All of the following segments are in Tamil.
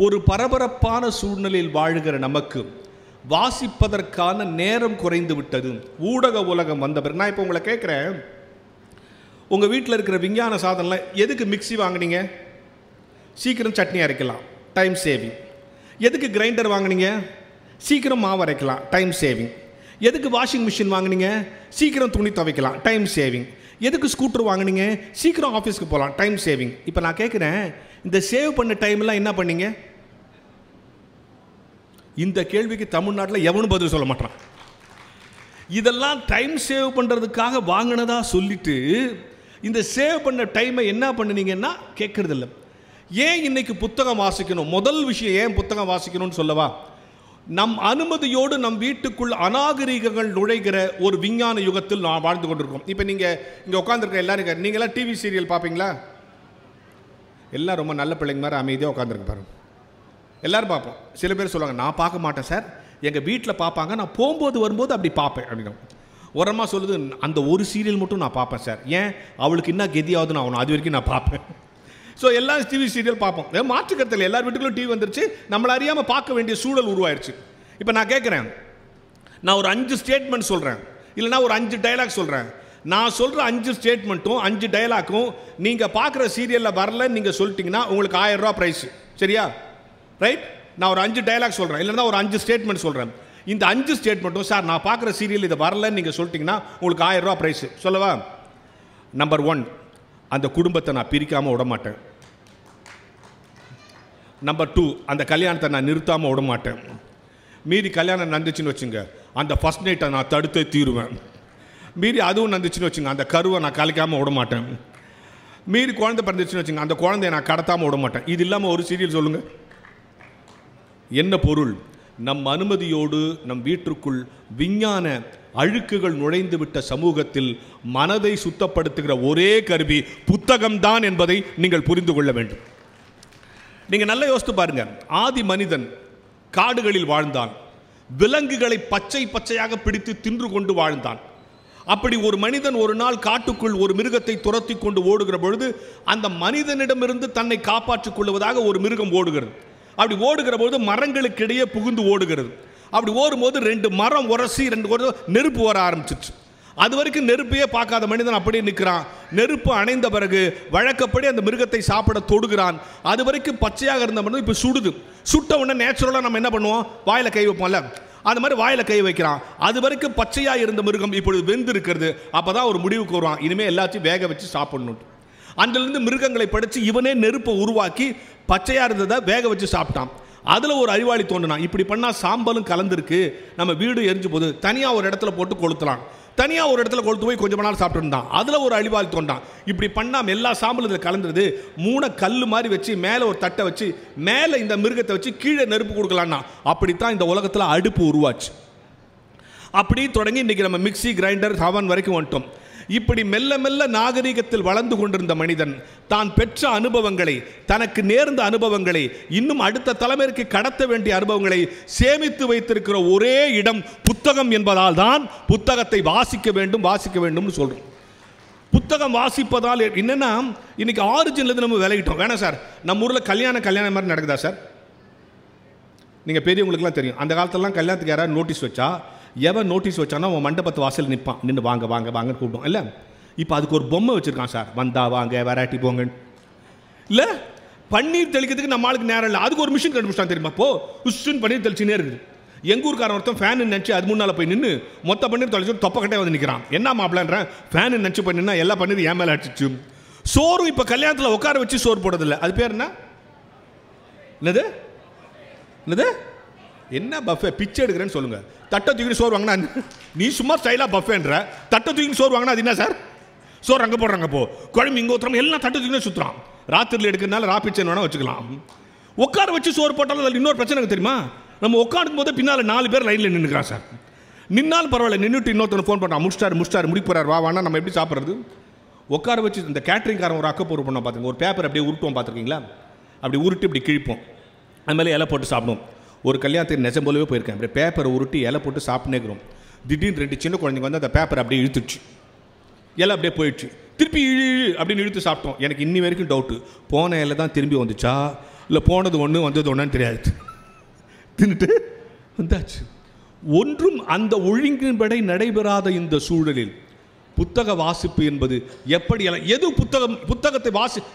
ஒரு பரபரப்பான சூழ்நிலையில் வாழ்கிற நமக்கு வாசிப்பதற்கான நேரம் குறைந்து விட்டது. ஊடக உலகம் வந்த பிறகு நான் இப்போ உங்களை கேட்குறேன், உங்கள் வீட்டில் இருக்கிற விஞ்ஞான சாதனம்லாம் எதுக்கு மிக்சி வாங்கினீங்க? சீக்கிரம் சட்னி அரைக்கலாம், டைம் சேவிங். எதுக்கு கிரைண்டர் வாங்கினீங்க? சீக்கிரம் மாவு அரைக்கலாம், டைம் சேவிங். எதுக்கு வாஷிங் மிஷின் வாங்கினீங்க? சீக்கிரம் துணி துவைக்கலாம், டைம் சேவிங். எதுக்கு ஸ்கூட்டர் வாங்கினீங்க? சீக்கிரம் ஆஃபீஸ்க்கு போகலாம், டைம் சேவிங். இப்போ நான் கேட்குறேன், இந்த சேவ் பண்ண டைம்லாம் என்ன பண்ணீங்க? இந்த கேள்விக்கு தமிழ்நாட்டில் எவனும் பதில் சொல்ல மாட்டான். இதெல்லாம் டைம் சேவ் பண்ணுறதுக்காக வாங்கினதா சொல்லிட்டு இந்த சேவ் பண்ண டைமை என்ன பண்ணுனீங்கன்னா கேட்கறது இல்லை. ஏன் இன்னைக்கு புத்தகம் வாசிக்கணும்? முதல் விஷயம் ஏன் புத்தகம் வாசிக்கணும்னு சொல்லவா? நம் அனுமதியோடு நம் வீட்டுக்குள் அநாகரிகங்கள் நுழைகிற ஒரு விஞ்ஞான யுகத்தில் நான் வாழ்ந்து கொண்டிருக்கோம். இப்போ நீங்கள் இங்கே உட்காந்துருக்க எல்லாரும், நீங்களாம் டிவி சீரியல் பார்ப்பீங்களா? எல்லாம் ரொம்ப நல்ல பிள்ளைங்க மாதிரி அமைதியாக உட்காந்துருக்க பாருங்க. எல்லோரும் பார்ப்போம். சில பேர் சொல்லுவாங்க, நான் பார்க்க மாட்டேன் சார், எங்கள் வீட்டில் பார்ப்பாங்க, நான் போகும்போது வரும்போது அப்படி பார்ப்பேன் அப்படின்னு. உரமாக சொல்லுது, அந்த ஒரு சீரியல் மட்டும் நான் பார்ப்பேன் சார். ஏன்? அவளுக்கு என்ன கெதியாவதுன்னு ஆகணும், அது வரைக்கும் நான் பார்ப்பேன். ஸோ எல்லாம் டிவி சீரியல் பார்ப்போம். மாற்றுக்கருத்தில் எல்லார் வீட்டுக்குள்ளும் டிவி வந்துருச்சு, நம்மளை அறியாமல் பார்க்க வேண்டிய சூழல் உருவாயிருச்சு. இப்போ நான் கேட்குறேன், நான் ஒரு 5 ஸ்டேட்மெண்ட் சொல்கிறேன், இல்லைனா ஒரு 5 டைலாக் சொல்கிறேன். நான் சொல்கிற 5 ஸ்டேட்மெண்ட்டும் 5 டைலாக்கும் நீங்கள் பார்க்குற சீரியலில் வரலன்னு நீங்கள் சொல்லிட்டீங்கன்னா உங்களுக்கு 1000 ரூபா ப்ரைஸு. சரியா? ரைட்? நான் ஒரு 5 டைலாக் சொல்கிறேன், இல்லைனா ஒரு 5 ஸ்டேட்மெண்ட் சொல்கிறேன். இந்த 5 ஸ்டேட்மெண்ட்டும் சார் நான் பார்க்குற சீரியல் இதை வரலன்னு நீங்கள் சொல்லிட்டீங்கன்னா உங்களுக்கு 1000 ரூபா ப்ரைஸு. சொல்லவா? நம்பர் 1, அந்த குடும்பத்தை நான் பிரிக்காமல் விட மாட்டேன். நம்பர் 2, அந்த கல்யாணத்தை நான் நிறுத்தாமல் விட மாட்டேன். மீறி கல்யாணம் நடந்துச்சுன்னு வச்சுங்க, அந்த ஃபர்ஸ்ட் நைட்டை நான் தடுத்தே தீருவேன். மீறி அதுவும் நடந்துச்சுன்னு வச்சுங்க, அந்த கருவை நான் கலைக்காமல் விட மாட்டேன். மீறி குழந்தை பிறந்துச்சுன்னு வச்சுங்க, அந்த குழந்தைய நான் கடத்தாமல் விட மாட்டேன். இது இல்லாமல் ஒரு சீரியல் சொல்லுங்கள். என்ன பொருள்? நம் அனுமதியோடு நம் வீட்டிற்குள் விஞ்ஞான அழுக்குகள் நுழைந்து விட்ட சமூகத்தில் மனதை சுத்தப்படுத்துகிற ஒரே கருவி புத்தகம்தான் என்பதை நீங்கள் புரிந்து கொள்ள வேண்டும். நீங்கள் நல்லா யோசித்து பாருங்க. ஆதி மனிதன் காடுகளில் வாழ்ந்தான், விலங்குகளை பச்சை பச்சையாக பிடித்து தின்று கொண்டு வாழ்ந்தான். அப்படி ஒரு மனிதன் ஒரு நாள் காட்டுக்குள் ஒரு மிருகத்தை துரத்தி கொண்டு ஓடுகிற பொழுது அந்த மனிதனிடமிருந்து தன்னை காப்பாற்றிக் கொள்வதாக ஒரு மிருகம் ஓடுகிறது. அப்படி ஓடுகிற போது மரங்களுக்கு இடையே புகுந்து ஓடுகிறது. அப்படி ஓடும்போது 2 மரம் உரசி 2 நெருப்பு வர ஆரம்பிச்சிருச்சு. அது வரைக்கும் நெருப்பையே பார்க்காத மனிதன் அப்படியே நிற்கிறான். நெருப்பு அணைந்த பிறகு வழக்கப்படி அந்த மிருகத்தை சாப்பிட தொடுகிறான். அது வரைக்கும் பச்சையாக இருந்த மனிதன் இப்போ சுடுது. சுட்ட உடனே நேச்சுரலாக நம்ம என்ன பண்ணுவோம்? வாயில் கை வைப்போம்ல, அது மாதிரி வாயில் கை வைக்கிறான். அது வரைக்கும் பச்சையாக இருந்த மிருகம் இப்பொழுது வெந்து இருக்கிறது. அப்போ தான் ஒரு முடிவுக்கு வருவான், இனிமேல் எல்லாத்தையும் வேக வச்சு சாப்பிடணும். அங்கிருந்து மிருகங்களை படித்து இவனே நெருப்பை உருவாக்கி பச்சையாக இருந்ததை வேக வச்சு சாப்பிட்டான். அதில் ஒரு அறிவாளி தோன்றினான், இப்படி பண்ணால் சாம்பலும் கலந்துருக்கு, நம்ம வீடு எரிஞ்சு போது தனியாக ஒரு இடத்துல போட்டு கொளுத்தலாம். தனியாக ஒரு இடத்துல கொளுத்து போய் கொஞ்சம் நாள் சாப்பிட்டு இருந்தான். அதில் ஒரு அறிவாளி தோன்றான், இப்படி பண்ணால் எல்லா சாம்பலும் இதில் கலந்துருது, 3 கல் மாதிரி வச்சு மேலே ஒரு தட்டை வச்சு மேலே இந்த மிருகத்தை வச்சு கீழே நெருப்பு கொடுக்கலான்னா. அப்படித்தான் இந்த உலகத்தில் அடுப்பு உருவாச்சு. அப்படி தொடங்கி இன்றைக்கி நம்ம மிக்சி, கிரைண்டர், அவன் வரைக்கும் வந்துட்டோம். இப்படி மெல்ல மெல்ல நாகரிகத்தில் வளர்ந்து கொண்டிருந்த மனிதன் தான் பெற்ற அனுபவங்களை, தனக்கு நேர்ந்த அனுபவங்களை, இன்னும் அடுத்த தலைமுறைக்கு கடத்த வேண்டிய அனுபவங்களை சேமித்து வைத்திருக்கிற ஒரே இடம் புத்தகம் என்பதால் தான் புத்தகத்தை வாசிக்க வேண்டும் சொல்றோம். புத்தகம் வாசிப்பதால் என்னன்னா, இன்னைக்கு ஆரிஜின்லேருந்து நம்ம விலகிட்டோம். வேணாம் சார், நம்ம ஊரில் கல்யாணம் மாதிரி நடக்குதா சார்? நீங்கள் பெரியவங்களுக்குலாம் தெரியும், அந்த காலத்திலலாம் கல்யாணத்துக்கு யாராவது நோட்டீஸ் வச்சா, எவன் நோட்டீஸ் வச்சானா அவன் மண்டபத்து வாசல் நிற்பான், நின்று வாங்க வாங்க வாங்கன்னு கூப்பிடும் இல்லை. இப்போ அதுக்கு ஒரு பொம்மை வச்சுருக்கான் சார், வந்தா வாங்க வெரைட்டி போங்க இல்லை. பன்னீர் தெளிக்கிறதுக்கு நம்ம ஆளுக்கு நேரம் இல்லை, அதுக்கு ஒரு மிஷின் கண்டுபிடிச்சான் தெரியுமா? இப்போ உஷ்ஷுன்னு பன்னீர் தெளிச்சுனே இருக்குது. எங்கள் ஊருக்காரன் ஒருத்தன் ஃபேன் நினச்சி அது முன்னால் போய் நின்று மொத்த பன்னீர் தெளிச்சு தொப்பக்கட்டே வந்து நிற்கிறான். என்ன மாப்பிளன்றேன், ஃபேன் நினச்சி போய் நின்னா எல்லா பன்னீர் ஏன் மேலே அடிச்சிச்சு. சோறு இப்போ கல்யாணத்தில் உட்கார வச்சு சோறு போடுறதில்லை, அது பேர் என்னது என்ன பஃபே? பிச்சை எடுக்கிறேன்னு சொல்லுங்க. தட்டை தூக்கி சோறு வாங்கினா நீ சும்மா ஸ்டைலாக பஃபேன்ற, தட்டை தூக்கி சோறு வாங்கினா அது என்ன சார்? சோறு அங்கே போடுறாங்க, போ குழம்பு இங்கே ஊற்றுறாங்க, எல்லாம் தட்டை தூக்கி சுற்றுறான். ராத்திரியில் எடுக்கிறதுனால ராப்பிச்சன் வேணால் வச்சுக்கலாம். உட்கார வச்சு சோறு போட்டாலும் அதில் இன்னொரு பிரச்சனை தெரியுமா? நம்ம உட்காந்துக்கும் போது பின்னால் 4 பேர் லைனில் நின்றுக்கிறான் சார். நின்னாலும் பரவாயில்ல, நின்றுட்டு இன்னொருத்தர் ஃபோன் பண்ணுறான், முடிச்சிட்டாரு முடிக்க போகிறார், வானா நம்ம எப்படி சாப்பிட்றது? உட்கார வச்சு இந்த கேட்ரிங்காரன் ஒரு அக்கப்பொருள் பண்ண பார்த்துங்க, ஒரு பேப்பர் அப்படியே உருட்டுவோம் பார்த்துருக்கீங்களா? அப்படி உருட்டு இப்படி கிழிப்போம், அது மேலே இலை போட்டு சாப்பிடுவோம். ஒரு கல்யாணத்துக்கு நெசம் போலவே போயிருக்கேன், அப்படியே பேப்பரை உருட்டி இலை போட்டு சாப்பிட்னேக்கிறோம். திடீர்னு 2 சின்ன குழந்தைங்க வந்து அந்த பேப்பரை அப்படியே இழுத்துச்சு, இலை அப்படியே போயிடுச்சு. திருப்பி இழு அப்படின்னு இழுத்து சாப்பிட்டோம். எனக்கு இன்னி வரைக்கும் டவுட்டு, போன இலை தான் திரும்பி வந்துச்சா இல்லை போனது ஒன்று வந்தது ஒன்றுன்னு தெரியாது, தின்னுட்டு வந்தாச்சு. ஒன்றும் அந்த ஒழுங்கின்படி நடைபெறாத இந்த சூழலில் புத்தக வாசிப்பு என்பது எப்படி எது புத்தகத்தை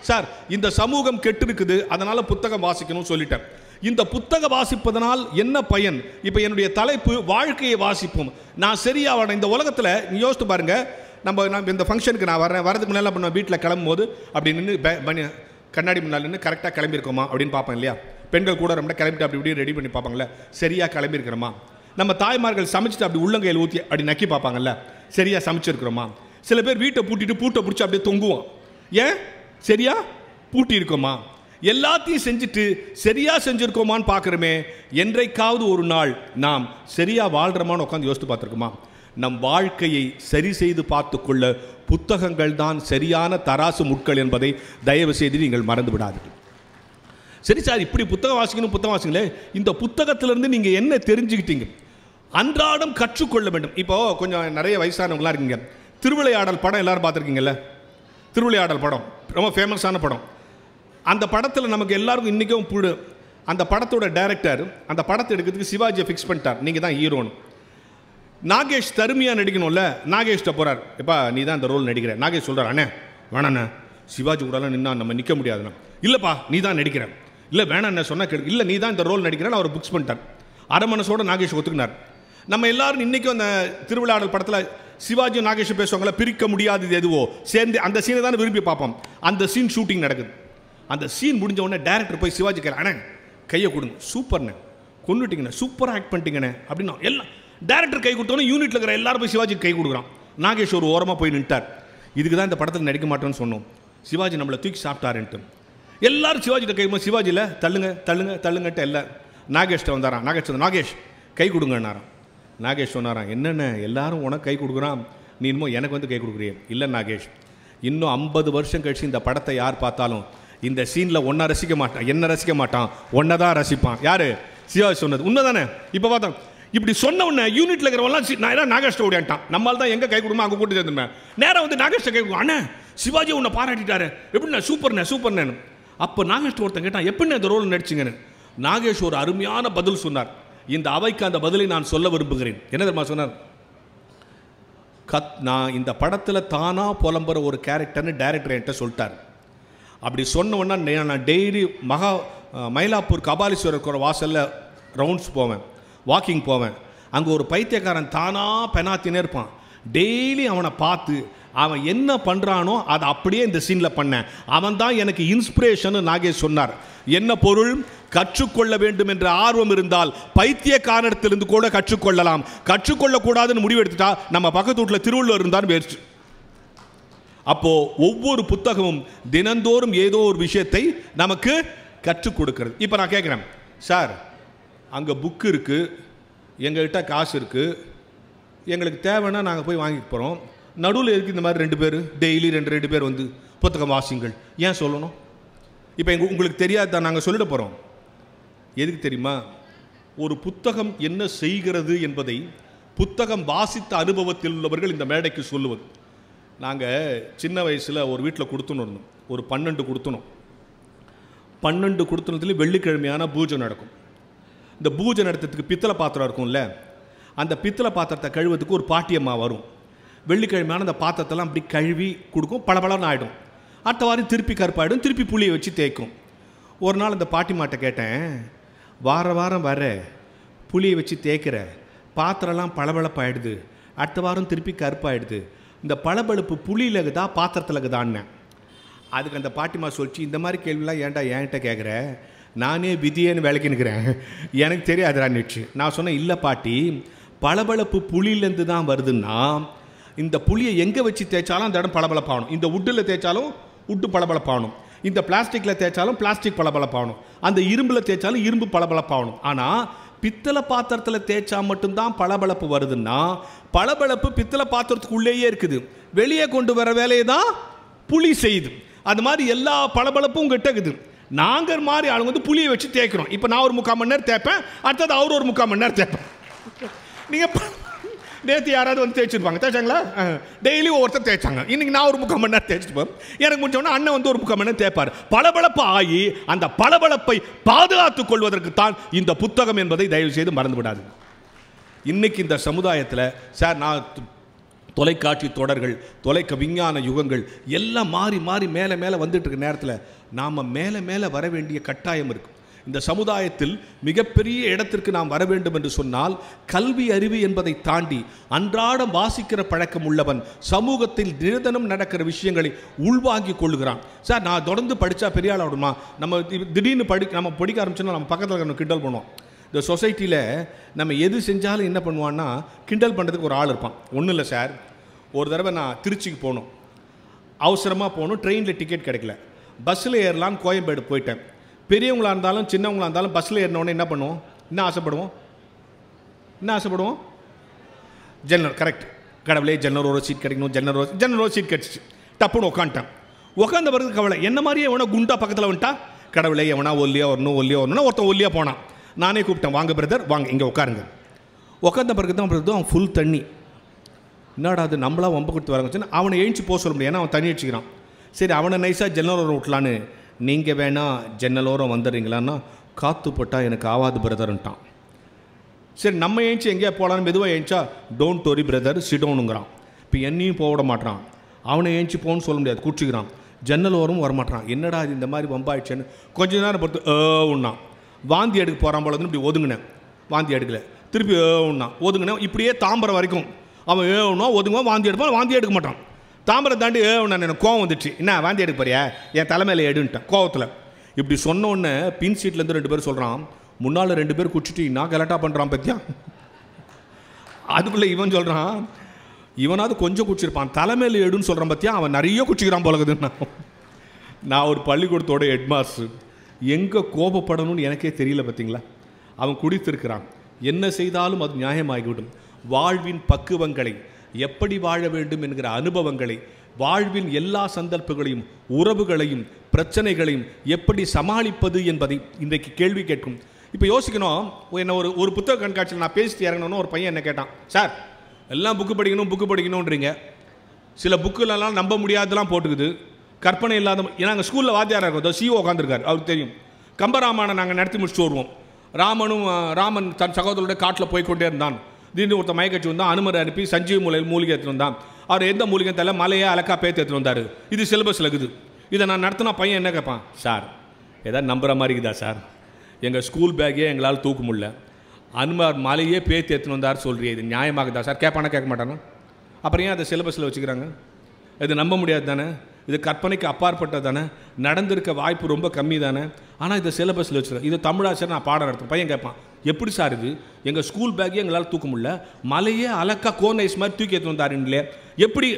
சார் இந்த சமூகம் கெட்டு இருக்குது, அதனால புத்தகம் வாசிக்கணும் சொல்லிட்டேன். இந்த புத்தக வாசிப்பதனால் என்ன பயன்? இப்போ என்னுடைய தலைப்பு வாழ்க்கையை வாசிப்போம். நான் சரியா இந்த உலகத்தில் நீ யோசித்து பாருங்க. நம்ம இந்த ஃபங்க்ஷனுக்கு நான் வரதுக்கு முன்னாடி பண்ண வீட்டில் கிளம்பும் போது அப்படி நின்று கண்ணாடி முன்னால் நின்று கரெக்டாக கிளம்பியிருக்கோமா அப்படின்னு பார்ப்பேன் இல்லையா? பெண்கள் கூட ரொம்ப கிளம்பிட்டு அப்படி இப்படி ரெடி பண்ணி பார்ப்பாங்களே, சரியாக கிளம்பியிருக்கிறோமா? நம்ம தாய்மார்கள் சமைச்சிட்டு அப்படி உள்ளங்கையில் ஊற்றி அப்படி நக்கி பார்ப்பாங்கல்ல, சரியாக சமைச்சிருக்கிறோமா? சில பேர் வீட்டை பூட்டை பிடிச்சி அப்படியே தொங்குவோம், ஏன் சரியா பூட்டி இருக்கோமா? எல்லாத்தையும் செஞ்சுட்டு சரியா செஞ்சிருக்கோமான்னு பார்க்குறோமே. என்றைக்காவது ஒரு நாள் நாம் சரியா வாழ்கிறோமான்னு உட்காந்து யோசித்து பார்த்துருக்கோமா? நம் வாழ்க்கையை சரி செய்து பார்த்து கொள்ள புத்தகங்கள் தான் சரியான தராசு முட்கள் என்பதை தயவு செய்து நீங்கள் மறந்து விடாதீர்கள். சரி சார், இப்படி புத்தகம் வாசிங்களே, இந்த புத்தகத்திலிருந்து நீங்கள் என்ன தெரிஞ்சுக்கிட்டீங்க? அன்றாடம் கற்றுக்கொள்ள வேண்டும். இப்போ கொஞ்சம் நிறைய வயசானவங்களா இருக்கீங்க. திருவிளையாடல் படம் எல்லாரும் பார்த்துருக்கீங்கல்ல? திருவிளையாடல் படம் ரொம்ப ஃபேமஸான படம். அந்த படத்தில் நமக்கு எல்லாருக்கும் இன்றைக்கும் அந்த படத்தோட டைரக்டர் அந்த படத்தை எடுக்கிறதுக்கு சிவாஜியை ஃபிக்ஸ் பண்ணிட்டார், நீங்கள் தான் ஹீரோன்னு. நாகேஷ் தருமையாக நடிக்கணும்ல, நாகேஷ்ட போகிறார், எப்பா நீ தான் இந்த ரோல் நடிக்கிற. நாகேஷ் சொல்கிறார், அண்ணே வேணாண்ணே, சிவாஜி கூடலாம் நின்னா நம்ம நிற்க முடியாதுண்ணா. இல்லைப்பா நீ தான் நடிக்கிறேன். இல்லை வேணாண்ணே சொன்னால் கேட்கு. இல்லை நீ தான் இந்த ரோல் நடிக்கிறேன்னு அவர் புக்ஸ் பண்ணிட்டார். அரை மனசோட நாகேஷ் ஒத்துக்கினார். நம்ம எல்லாரும் இன்றைக்கும் அந்த திருவிளையாடல் படத்தில் சிவாஜியும் நாகேஷும் பேசுவாங்கள, பிரிக்க முடியாதது எதுவோ சேர்ந்து அந்த சீனை தானே விரும்பி பார்ப்போம். அந்த சீன் ஷூட்டிங் நடக்குது. அந்த சீன் முடிஞ்ச உடனே டேரக்டர் போய் சிவாஜி கேட்க, அண்ணே கையை கொடுங்க, சூப்பர்ண்ணே, கொண்டுட்டிங்கண்ணே, சூப்பராக ஆக்ட் பண்ணிட்டீங்கண்ணே அப்படின்னா எல்லாம் டேரக்டர் கை கொடுத்தோன்னே யூனிட்டில் இருக்கிற எல்லாரும் போய் சிவாஜிக்கு கை கொடுக்குறான். நாகேஷ் ஒரு ஓரமாக போய் நின்ட்டார். இதுக்கு தான் இந்த படத்தில் நடிக்க மாட்டேன்னு சொன்னோம், சிவாஜி நம்மளை தூக்கி சாப்பிட்டாருன்ட்டு. எல்லாரும் சிவாஜிட்ட கை சிவாஜியில் தள்ளுங்க தள்ளுங்க தள்ளுங்கன்ட்டு எல்லாம் நாகேஷ்ட வந்தாரான். நாகேஷ் கை கொடுங்கன்னாரான். நாகேஷ் சொன்னாரான், என்னென்ன எல்லாரும் உனக்கு கை கொடுக்குறான், நீ இன்னும் எனக்கு வந்து கை கொடுக்குறிய? இல்லை நாகேஷ், இன்னும் 50 வருஷம் கழிச்சு இந்த படத்தை யார் பார்த்தாலும் இந்த சீனில் ஒன்றை ரசிக்க மாட்டான், என்ன ரசிக்க மாட்டான், ஒன்றை தான் ரசிப்பான். யார்? சிவாஜி சொன்னது உண்மை தானே? இப்போ பார்த்தோம், இப்படி சொன்ன உடனே யூனிட்டில் இருக்கிறவங்களாம் நான் நாகேஷ்ட ஓடியான்ட்டான். நம்மளால் தான் எங்கே கை கொடுமா அங்கே கூட்டு சேர்ந்துருந்தேன். நேராக வந்து நாகேஷ்ட கை கொடுக்கும், அண்ணே சிவாஜி உன்னை பாராட்டிட்டாரு, எப்படிண்ணே சூப்பர்ண்ணே. அப்போ நாகேஷ்ட ஒருத்தன் கேட்டான், எப்படிண்ணே இந்த ரோல் நடிச்சிங்கன்னு. நாகேஷ் ஒரு அருமையான பதில் சொன்னார். இந்த அவைக்கு அந்த பதிலை நான் சொல்ல விரும்புகிறேன். என்ன தெரியுமா சொன்னார்? நான் இந்த படத்தில் தானா புலம்புற ஒரு கேரக்டர்னு டைரக்டர் என்கிட்ட சொல்லிட்டார். அப்படி சொன்ன உடனே நான் டெய்லி மயிலாப்பூர் கபாலீஸ்வரர் வாசலில் ரவுண்ட்ஸ் போவேன், வாக்கிங் போவேன். அங்கே ஒரு பைத்தியக்காரன் தானா பெனாத்தினே இருப்பான். டெய்லி அவனை பார்த்து அவன் என்ன பண்ணுறானோ அதை அப்படியே இந்த சீனில் பண்ணேன். அவன் தான் எனக்கு இன்ஸ்பிரேஷன். நாகேஷ் சொன்னார். என்ன பொருள்? கற்றுக்கொள்ள வேண்டும் என்ற ஆர்வம் இருந்தால் பைத்தியக்காரத்திலிருந்து கூட கற்றுக்கொள்ளலாம். கற்றுக்கொள்ளக்கூடாதுன்னு முடிவு எடுத்துட்டா நம்ம பக்கத்து வீட்டில் திருவள்ளுவர் இருந்தாலும் வேஸ்ட். அப்போ ஒவ்வொரு புத்தகமும் தினந்தோறும் ஏதோ ஒரு விஷயத்தை நமக்கு கற்றுக் கொடுக்கிறது. இப்போ நான் கேட்குறேன், சார் அங்கே புக்கு இருக்குது, எங்கள்கிட்ட காசு இருக்குது, எங்களுக்கு தேவைன்னா நாங்கள் போய் வாங்கிட்டு போகிறோம். நடுவில் இருக்குது இந்த மாதிரி 2 பேர் டெய்லி 2 பேர் வந்து புத்தகம் வாசிங்கள் ஏன் சொல்லணும்? இப்போ உங்களுக்கு தெரியாதான் நாங்கள் சொல்லிட போகிறோம். எதுக்கு தெரியுமா? ஒரு புத்தகம் என்ன செய்கிறது என்பதை புத்தகம் வாசித்த அனுபவத்தில் உள்ளவர்கள் இந்த மேடைக்கு சொல்லுவது. நாங்கள் சின்ன வயசில் ஒரு வீட்டில் கொடுத்துன்னு இருந்தோம், ஒரு 12 கொடுத்தணும். 12 கொடுத்தனத்துலேயும் வெள்ளிக்கிழமையான பூஜை நடக்கும். இந்த பூஜை நடத்துறதுக்கு பித்தளை பாத்திரம் இருக்கும்ல, அந்த பித்தளை பாத்திரத்தை கழுவுறதுக்கு ஒரு பாட்டியம்மா வரும். வெள்ளிக்கிழமையான அந்த பாத்திரத்தெல்லாம் அப்படி கழுவி கொடுக்கும், பளபளன்னு ஆகிடும். அடுத்த வாரம் திருப்பி கருப்பாயிடும், திருப்பி புளியை வச்சு தேய்க்கும். ஒரு நாள் அந்த பாட்டிமாட்ட கேட்டேன், வாரம் வர புளியை வச்சு தேய்க்கிற, பாத்திரம்லாம் பளபளப்பாயிடுது, அடுத்த வாரம் திருப்பி கருப்பாயிடுது, இந்த பளபளப்பு புளியில் இருக்குதா பாத்திரத்தில் இருக்குதான்னு. அதுக்கு அந்த பாட்டிமா சொல்லிச்சு, இந்த மாதிரி கேள்விலாம் ஏன்டா என்கிட்ட கேட்குற, நானே விதியேன்னு வேலைக்கு நிற்கிறேன், எனக்கு தெரியாதுடான்னுச்சு. நான் சொன்னேன், இல்லை பாட்டி, பளபளப்பு புளியிலேருந்து தான் வருதுன்னா இந்த புளியை எங்கே வச்சு தேய்ச்சாலும் அந்த இடம் பளபளப்பாகணும். இந்த உட்டில் தேய்ச்சாலும் உட்டு பளபளப்பாகணும், இந்த பிளாஸ்டிக்கில் தேய்ச்சாலும் பிளாஸ்டிக் பளபளப்பாகணும், அந்த இரும்பில் தேய்ச்சாலும் இரும்பு பளபளப்பாகணும். ஆனால் பித்தளை பாத்திரத்தில் தேய்ச்சா மட்டும்தான் பளபளப்பு வருதுன்னா பளபளப்பு பித்தளை பாத்திரத்துக்குள்ளேயே இருக்குது, வெளியே கொண்டு வர வேலையை தான் புளி செய்யுது. அது மாதிரி எல்லா பளபளப்பும் கிட்ட இருக்குது. நாங்கள் மாதிரி ஆளுங்க வந்து புளியை வச்சு தேய்க்கிறோம். இப்போ நான் ஒரு 3/4 மணி நேரம் தேய்ப்பேன், அடுத்தது அவர் ஒரு 3/4 மணி நேரம் தேய்ப்பேன். நீங்கள் நேற்று யாராவது வந்து தேய்ச்சிருப்பாங்க, தேய்ச்சாங்களா? டெய்லி ஒவ்வொருத்தர் தேய்ச்சாங்க. இன்னைக்கு நான் ஒரு 3/4 மணி நேரம் தேய்ச்சிட்டு எனக்கு முடிச்சோன்னா அண்ணன் வந்து ஒரு 3/4 மணி நேரம் தேய்ப்பார். பளபளப்பு ஆகி அந்த பளபளப்பை பாதுகாத்துக் கொள்வதற்கு தான் இந்த புத்தகம் என்பதை தயவு செய்து மறந்து விடாது. இன்னைக்கு இந்த சமுதாயத்தில் சார் நான் தொலைக்காட்சி தொடர்கள், விஞ்ஞான யுகங்கள் எல்லாம் மாறி மாறி மேலே மேலே வந்துட்டு இருக்க நேரத்தில் நாம் மேலே மேலே வர வேண்டிய கட்டாயம் இருக்குது. இந்த சமுதாயத்தில் மிகப்பெரிய இடத்திற்கு நாம் வர வேண்டும் என்று சொன்னால் கல்வி அறிவு என்பதை தாண்டி அன்றாடம் வாசிக்கிற பழக்கம் உள்ளவன் சமூகத்தில் நிரந்தரம் நடக்கிற விஷயங்களை உள்வாங்கி கொள்ளுகிறான். சார் நான் தொடர்ந்து படித்தா பெரிய ஆள் ஆகணுமா? நம்ம திடீர்னு நம்ம படிக்க ஆரம்பிச்சோன்னா நம்ம பக்கத்தில் நம்ம கிண்டல் பண்ணுவோம். இந்த சொசைட்டியில் நம்ம எது செஞ்சாலும் என்ன பண்ணுவான்னா கிண்டல் பண்ணுறதுக்கு ஒரு ஆள் இருப்பான். ஒன்றும் இல்லை சார், ஒரு தடவை நான் திருச்சிக்கு போகணும், அவசரமாக போகணும், ட்ரெயினில் டிக்கெட் கிடைக்கல, பஸ்ஸில் ஏறலான்னு கோயம்பேடு போயிட்டேன். பெரியவங்களாக இருந்தாலும் சின்னவங்களாக இருந்தாலும் பஸ்ஸில் ஏறினோடனே என்ன பண்ணுவோம்? என்ன ஆசைப்படுவோம்? ஜன்னல். கரெக்ட். கடவுளே ஜன்னல் ஒரு சீட் கிடைக்கணும், ஜன்னல் ஒரு சீட் கிடச்சிச்சு. டப்புன்னு உட்காந்துட்டேன். உட்காந்த பிறகு கவலை, என்ன மாதிரியே எவனா குண்டா பக்கத்தில் வந்துட்டா, கடவுளே எவனா ஒல்லியாக வரணும்னா ஒருத்தன் ஒல்லியாக போனான். நானே கூப்பிட்டேன், வாங்க பிரதர் வாங்க இங்கே உட்காருங்க. உட்காந்த பிறகு தான் அவன் ஃபுல் தண்ணி. என்னடா அது நம்மளா வம்ப கொடுத்து வராங்க. அவனை எழுந்து போக சொல்ல முடியும், ஏன்னா அவன் தண்ணி அடிச்சுக்கிறான். சரி அவனை நைஸாக ஜன்னலோரம் விட்டலான்னு, நீங்கள் வேணா ஜன்னலோரம் வந்துடுறீங்களான்னா காற்று போட்டால் எனக்கு ஆவாது பிரதர்ன்ட்டான். சரி நம்ம ஏஞ்சி எங்கேயா போகலான்னு மெதுவாக ஏஞ்சா டோன்ட் வரி பிரதர் சிடோனுங்கிறான். இப்போ என்னையும் போக விட மாட்டான். அவனை ஏஞ்சி போகணுன்னு சொல்ல முடியாது, குடிச்சிக்கிறான். ஜன்னல் ஓரம் வரமாட்டான். என்னடா இது இந்த மாதிரி வம்பாயிடுச்சேன்னு கொஞ்ச நேரம் பொறுத்து உண்ணா வாந்தி எடுக்க போகிறான் போலதுன்னு இப்படி ஒதுங்கினேன். வாந்தி எடுக்கலை. திருப்பி உண்ணா ஒதுங்கினேன். இப்படியே தாம்பரம் வரைக்கும் அவன் ஒன்றா ஒதுங்குவான், வாந்தி எடுப்பான், வாந்தி எடுக்க மாட்டான். தாம்பரம் தாண்டி எனக்கு கோவம் வந்துடுச்சு. என்ன வாந்தி எடுக்க போறியா, என் தலைமையில் எடுன்ட்டேன் கோவத்தில். இப்படி சொன்னோடனே பின் சீட்லேருந்து 2 பேர் சொல்கிறான், முன்னால் 2 பேர் குடிச்சிட்டு நான் கலட்டா பண்ணுறான் பற்றியா. அதுக்குள்ளே இவன் சொல்கிறான், இவனாவது கொஞ்சம் குடிச்சிருப்பான், தலைமையில் எடுன்னு சொல்கிறான் பற்றியா, அவன் நிறைய குடிச்சிக்கிறான் போலகுதுன்னா. நான் ஒரு பள்ளிக்கூடத்தோட ஹெட்மாஸ்டர், எங்கே கோபப்படணும்னு எனக்கே தெரியல பார்த்தீங்களா. அவன் குடித்திருக்கிறான். என்ன செய்தாலும் அது நியாயமாகிவிடும். வாழ்வின் பக்குவங்களை, எப்படி வாழ வேண்டும் என்கிற அனுபவங்களை, வாழ்வின் எல்லா சந்தர்ப்பங்களையும், உறவுகளையும், பிரச்சனைகளையும் எப்படி சமாளிப்பது என்பதை இன்றைக்கு கேள்வி கேட்கும். இப்போ யோசிக்கணும். என்ன ஒரு புத்தக கண்காட்சியில் நான் பேசிட்டு இறங்கணும்னு ஒரு பையன் என்ன கேட்டான், சார் எல்லாம் புக்கு படிக்கணுன்றீங்க, சில புக்குலலாம் நம்ப முடியாதெல்லாம் போட்டுக்குது, கற்பனை இல்லாத. நாங்கள் ஸ்கூலில் வாத்தியாராக இருக்கோம், சிஓ உட்காந்துருக்காரு, அவருக்கு தெரியும். கம்பராமாயணம் நாங்கள் நடத்தி முடிச்சுட்டு வருவோம். ராமன் தன் சகோதரோட காட்டில் போய்கொண்டே இருந்தான். திடீர்னு ஒருத்தர் மயக்கச்சு வந்தான், அனுமரை அனுப்பி சஞ்சீவ மூலிகை எடுத்துகிட்டு வந்தான். அவர் எந்த மூலிகை தெரியல, மலையை அலக்கா பேத்து எடுத்துகிட்டு வந்தார். இது சிலபஸில் இருக்குது. இதை நான் நடத்தினா பையன் என்ன கேட்பான், சார் ஏதாவது நம்புகிற மாதிரி இருக்குதா சார், எங்கள் ஸ்கூல் பேக்கே எங்களால் தூக்க முடியல, அனுமர் மலையே பேத்து எடுத்துன்னு வந்தார் சொல்கிறீ, இது நியாயமாகுதா சார்? கேட்பானா கேட்க மாட்டானா? அப்புறம் ஏன் அதை சிலபஸில் வச்சுக்கிறாங்க? இது நம்ப முடியாது தானே, இது கற்பனைக்கு அப்பாற்பட்டது தானே, நடந்திருக்க வாய்ப்பு ரொம்ப கம்மி தானே. ஆனால் இதை சிலபஸில் வச்சுருக்கேன். இது தமிழாசிரியர் நான் பாடம் நடத்துகிறேன். பையன் கேட்பான், எப்படி சார் இது, எங்கள் ஸ்கூல் பேக்கே எங்களால் தூக்க முடியல, மலையே அலக்கா கோனைஸ் மாதிரி தூக்கி எடுத்து வந்தாருங்களே எப்படி?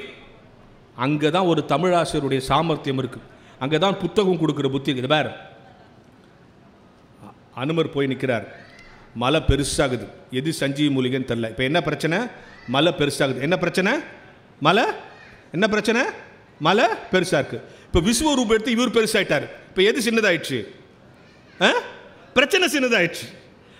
அங்கே தான் ஒரு தமிழாசிரியருடைய சாமர்த்தியம் இருக்குது. அங்கே தான் புத்தகம் கொடுக்குற புத்தி இருக்குது. வேறு அனுமர் போய் நிற்கிறார், மலை பெருசாகுது, எது சஞ்சீவி மூலிகைன்னு தெரில. இப்போ என்ன பிரச்சனை? மலை பெருசாகுது. என்ன பிரச்சனை? மலை பெருசாக இருக்குது. இப்போ விஸ்வரூபம் எடுத்து இவர் பெருசாகிட்டார். இப்போ எது சின்னதாயிடுச்சு? பிரச்சனை சின்னதாயிடுச்சு.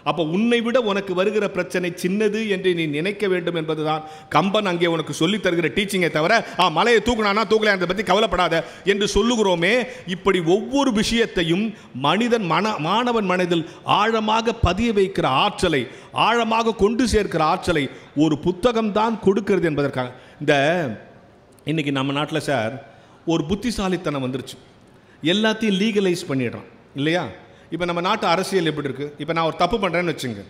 அப்போ உன்னை விட உனக்கு வருகிற பிரச்சனை சின்னது என்று நீ நினைக்க வேண்டும் என்பதுதான் கம்பன் அங்கே உனக்கு சொல்லி தருகிற டீச்சிங்கை தவிர மலையை தூக்கினானா தூக்கலை அதை பற்றி கவலைப்படாத என்று சொல்லுகிறோமே. இப்படி ஒவ்வொரு விஷயத்தையும் மாணவன் மனதில் ஆழமாக பதிய வைக்கிற ஆற்றலை, ஆழமாக கொண்டு சேர்க்கிற ஆற்றலை ஒரு புத்தகம்தான் கொடுக்கிறது என்பதற்காக. இன்னைக்கு நம்ம நாட்டில் சார் ஒரு புத்திசாலித்தனம் வந்துருச்சு, எல்லாத்தையும் லீகலைஸ் பண்ணிடுறான் இல்லையா. இப்போ நம்ம நாட்டு அரசியல் எப்படி இருக்குது? இப்போ நான் ஒரு தப்பு பண்ணுறேன்னு வச்சுங்க,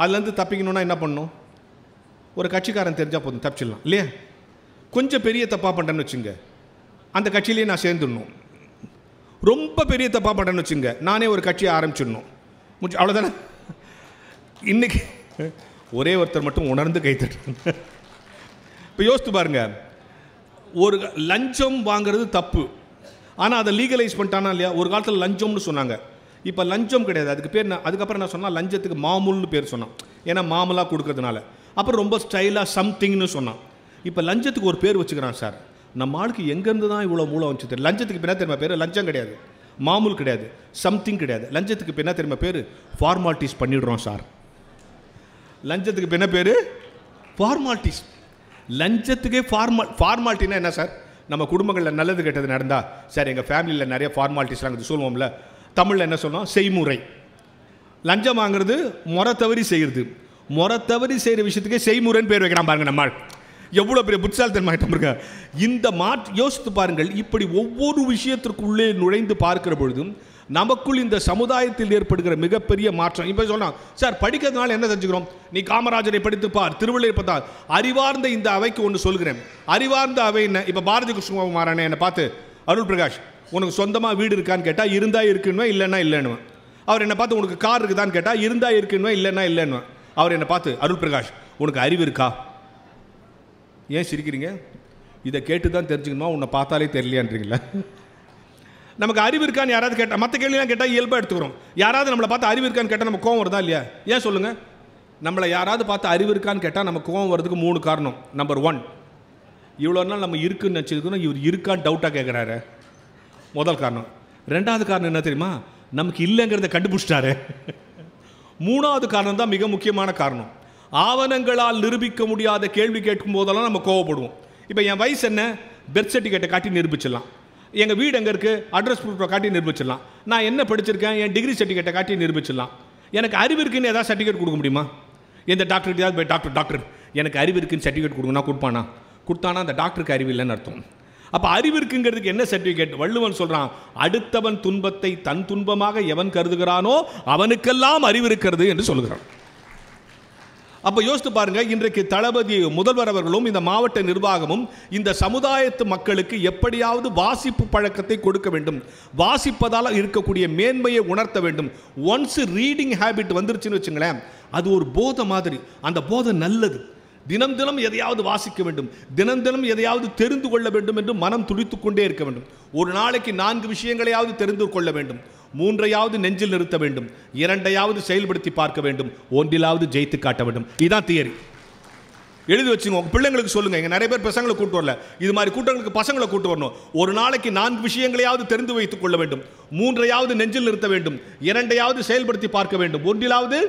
அதுலேருந்து தப்பிக்கணுன்னா என்ன பண்ணணும்? ஒரு கட்சிக்காரன் தெரிஞ்சால் போதும், தப்பிச்சிடலாம் இல்லையா. கொஞ்சம் பெரிய தப்பாக பண்ணுறேன்னு வச்சுங்க, அந்த கட்சியிலேயே நான் சேர்ந்துடணும். ரொம்ப பெரிய தப்பாக பண்ணுறேன்னு வச்சுங்க, நானே ஒரு கட்சியை ஆரம்பிச்சிடணும். அவ்வளோதானே. இன்றைக்கி ஒரே ஒருத்தர் மட்டும் உணர்ந்து கைத்தட்டுறாங்க. இப்போ யோசித்து பாருங்கள், ஒரு லஞ்சம் வாங்கிறது தப்பு, ஆனால் அதை லீகலைஸ் பண்ணிட்டானா இல்லையா. ஒரு காலத்தில் லஞ்சம்னு சொன்னாங்க, இப்போ லஞ்சம் கிடையாது, அதுக்கு பேர் அதுக்கப்புறம் என்ன சொன்னால், லஞ்சத்துக்கு மாமூல்னு பேர் சொன்னான், ஏன்னா மாமூலாக கொடுக்கறதுனால. அப்புறம் ரொம்ப ஸ்டைலாக சம்திங்னு சொன்னான். இப்போ லஞ்சத்துக்கு ஒரு பேர் வச்சுக்கிறான் சார். நம்ம ஆளுக்கு எங்கேருந்து தான் இவ்வளோ மூலம் வச்சு தெரியும். லஞ்சத்துக்கு இப்போ என்ன தெரியுமா பேர்? லஞ்சம் கிடையாது, மாமூல் கிடையாது, சம்திங் கிடையாது. லஞ்சத்துக்கு இப்போ என்ன தெரியுமா பேர்? ஃபார்மாலிட்டிஸ் பண்ணிடுறோம் சார். லஞ்சத்துக்கு இப்போ என்ன பேர்? ஃபார்மாலிட்டிஸ். லஞ்சத்துக்கே ஃபார்மாலிட்டினா என்ன சார்? நம்ம குடும்பங்களில் நல்லது கெட்டது நடந்தால் சார் எங்கள் ஃபேமிலியில் நிறைய ஃபார்மாலிட்டிஸ்லாம் இது சொல்லுவோம்ல. தமிழில் என்ன சொல்லணும்? செய்முறை. லஞ்சம் வாங்குறது முறை தவறி செய்கிறது. முறை தவறி செய்கிற விஷயத்துக்கே செய்முறைன்னு பேர் வைக்கிறான் பாருங்க. நம்ம எவ்வளோ பெரிய புட்சாலித்தன்மாயிட்டம் இருக்க. இந்த யோசித்து பாருங்கள். இப்படி ஒவ்வொரு விஷயத்திற்குள்ளே நுழைந்து பார்க்கிற பொழுதும் நமக்குள் இந்த சமுதாயத்தில் ஏற்படுகிற மிகப்பெரிய மாற்றம். இப்போ சொல்லலாம் சார் படிக்கிறதுனால என்ன தெரிஞ்சுக்கிறோம்? நீ காமராஜரை படித்து பார், திருவள்ளுவரை பார்த்தால். அறிவார்ந்த இந்த அவைக்கு ஒன்று சொல்கிறேன். அறிவார்ந்த அவை என்ன? இப்போ பாரதி கிருஷ்ணகுமாரனை என்னை பார்த்து, அருள் பிரகாஷ் உனக்கு சொந்தமாக வீடு இருக்கான்னு கேட்டால் இருந்தால் இருக்குன்னு, இல்லைன்னா இல்லைன்னு. அவர் என்னை பார்த்து உனக்கு கார் இருக்குதான்னு கேட்டால் இருந்தால் இருக்குன்னு, இல்லைன்னா இல்லைன்னு. அவர் என்னை பார்த்து, அருள் பிரகாஷ் உனக்கு அறிவு இருக்கா? ஏன் சிரிக்கிறீங்க? இதை கேட்டு தான் தெரிஞ்சுக்கணுமா, உன்னை பார்த்தாலே தெரியலையான்றீங்களா? நமக்கு அறிவு இருக்கான்னு யாராவது கேட்டால், மற்ற கேள்வியெல்லாம் கேட்டால் இயல்பாக எடுத்துக்கிறோம். யாராவது நம்மளை பார்த்து அறிவு இருக்கான்னு கேட்டால் நம்ம கோவம் வருதா இல்லையா? ஏன் சொல்லுங்கள்? நம்மளை யாராவது பார்த்து அறிவு இருக்கான்னு கேட்டால் நம்ம கோவம் வரதுக்கு 3 காரணம். நம்பர் 1, இவ்வளோ நாள் நம்ம இருக்குன்னு நினச்சிருக்கோம், இவர் இருக்கான்னு டவுட்டாக கேட்குறாரு. முதல் காரணம். 2வது காரணம் என்ன தெரியுமா? நமக்கு இல்லைங்கிறத கண்டுபிடிச்சிட்டாரு. 3வது காரணம் தான் மிக முக்கியமான காரணம். ஆவணங்களால் நிரூபிக்க முடியாத கேள்வி கேட்கும் போதெல்லாம் நம்ம கோவப்படுவோம். இப்போ என் வயசு என்ன? பெர்த் சர்டிஃபிகேட்டை காட்டி நிரூபிச்சிடலாம். எங்கள் வீடு எங்கே இருக்குது? அட்ரஸ் ப்ரூஃபை காட்டி நிரூபிச்சிடலாம். நான் என்ன படிச்சிருக்கேன்? என் டிகிரி சர்டிஃபிகேட்டை காட்டி நிரூபிச்சிடலாம். எனக்கு அறிவு இருக்குன்னு ஏதாவது சர்டிஃபிகேட் கொடுக்க முடியுமா? எந்த டாக்டருக்கு போய் டாக்டர் எனக்கு அறிவு இருக்குன்னு சர்டிஃபிகேட் கொடுங்கன்னா கொடுப்பானா? கொடுத்தானா அந்த டாக்டருக்கு அறிவு இல்லைன்னு அர்த்தம். அப்போ அறிவு இருக்குங்கிறதுக்கு என்ன சர்டிஃபிகேட்? வள்ளுவன் சொல்கிறான், அடுத்தவன் துன்பத்தை தன் துன்பமாக எவன் கருதுகிறானோ அவனுக்கெல்லாம் அறிவு இருக்கிறது என்று சொல்கிறான். அப்போ யோசித்து பாருங்க, இன்றைக்கு தளபதி முதல்வர் அவர்களும் இந்த மாவட்ட நிர்வாகமும் இந்த சமுதாயத்து மக்களுக்கு எப்படியாவது வாசிப்பு பழக்கத்தை கொடுக்க வேண்டும், வாசிப்பதால் இருக்கக்கூடிய மேன்மையை உணர்த்த வேண்டும். ஒன்ஸ் ரீடிங் ஹேபிட் வந்துருச்சுன்னு வச்சுங்களேன், அது ஒரு போதை மாதிரி. அந்த போதை நல்லது. தினம் தினம் எதையாவது வாசிக்க வேண்டும், தினம் தினம் எதையாவது தெரிந்து கொள்ள வேண்டும் என்று மனம் துடித்துக் கொண்டே இருக்க வேண்டும். ஒரு நாளைக்கு 4 விஷயங்களையாவது தெரிந்து கொள்ள வேண்டும், 3ஐயாவது நெஞ்சில் நிறுத்த வேண்டும், 2ஐயாவது செயல்படுத்தி பார்க்க வேண்டும், 1லாவது ஜெயித்து காட்ட வேண்டும். இதுதான் தியரி. எழுதி வச்சுங்க. உங்கள் பிள்ளைங்களுக்கு சொல்லுங்கள். இங்கே நிறைய பேர் பசங்களை கூட்டு வரல, இது மாதிரி கூட்டங்களுக்கு பசங்களை கூட்டு வரணும். ஒரு நாளைக்கு 4 விஷயங்களையாவது தெரிந்து வைத்துக் கொள்ள வேண்டும், 3ஐயாவது நெஞ்சில் நிறுத்த வேண்டும், 2ஐயாவது செயல்படுத்தி பார்க்க வேண்டும், 1லாவது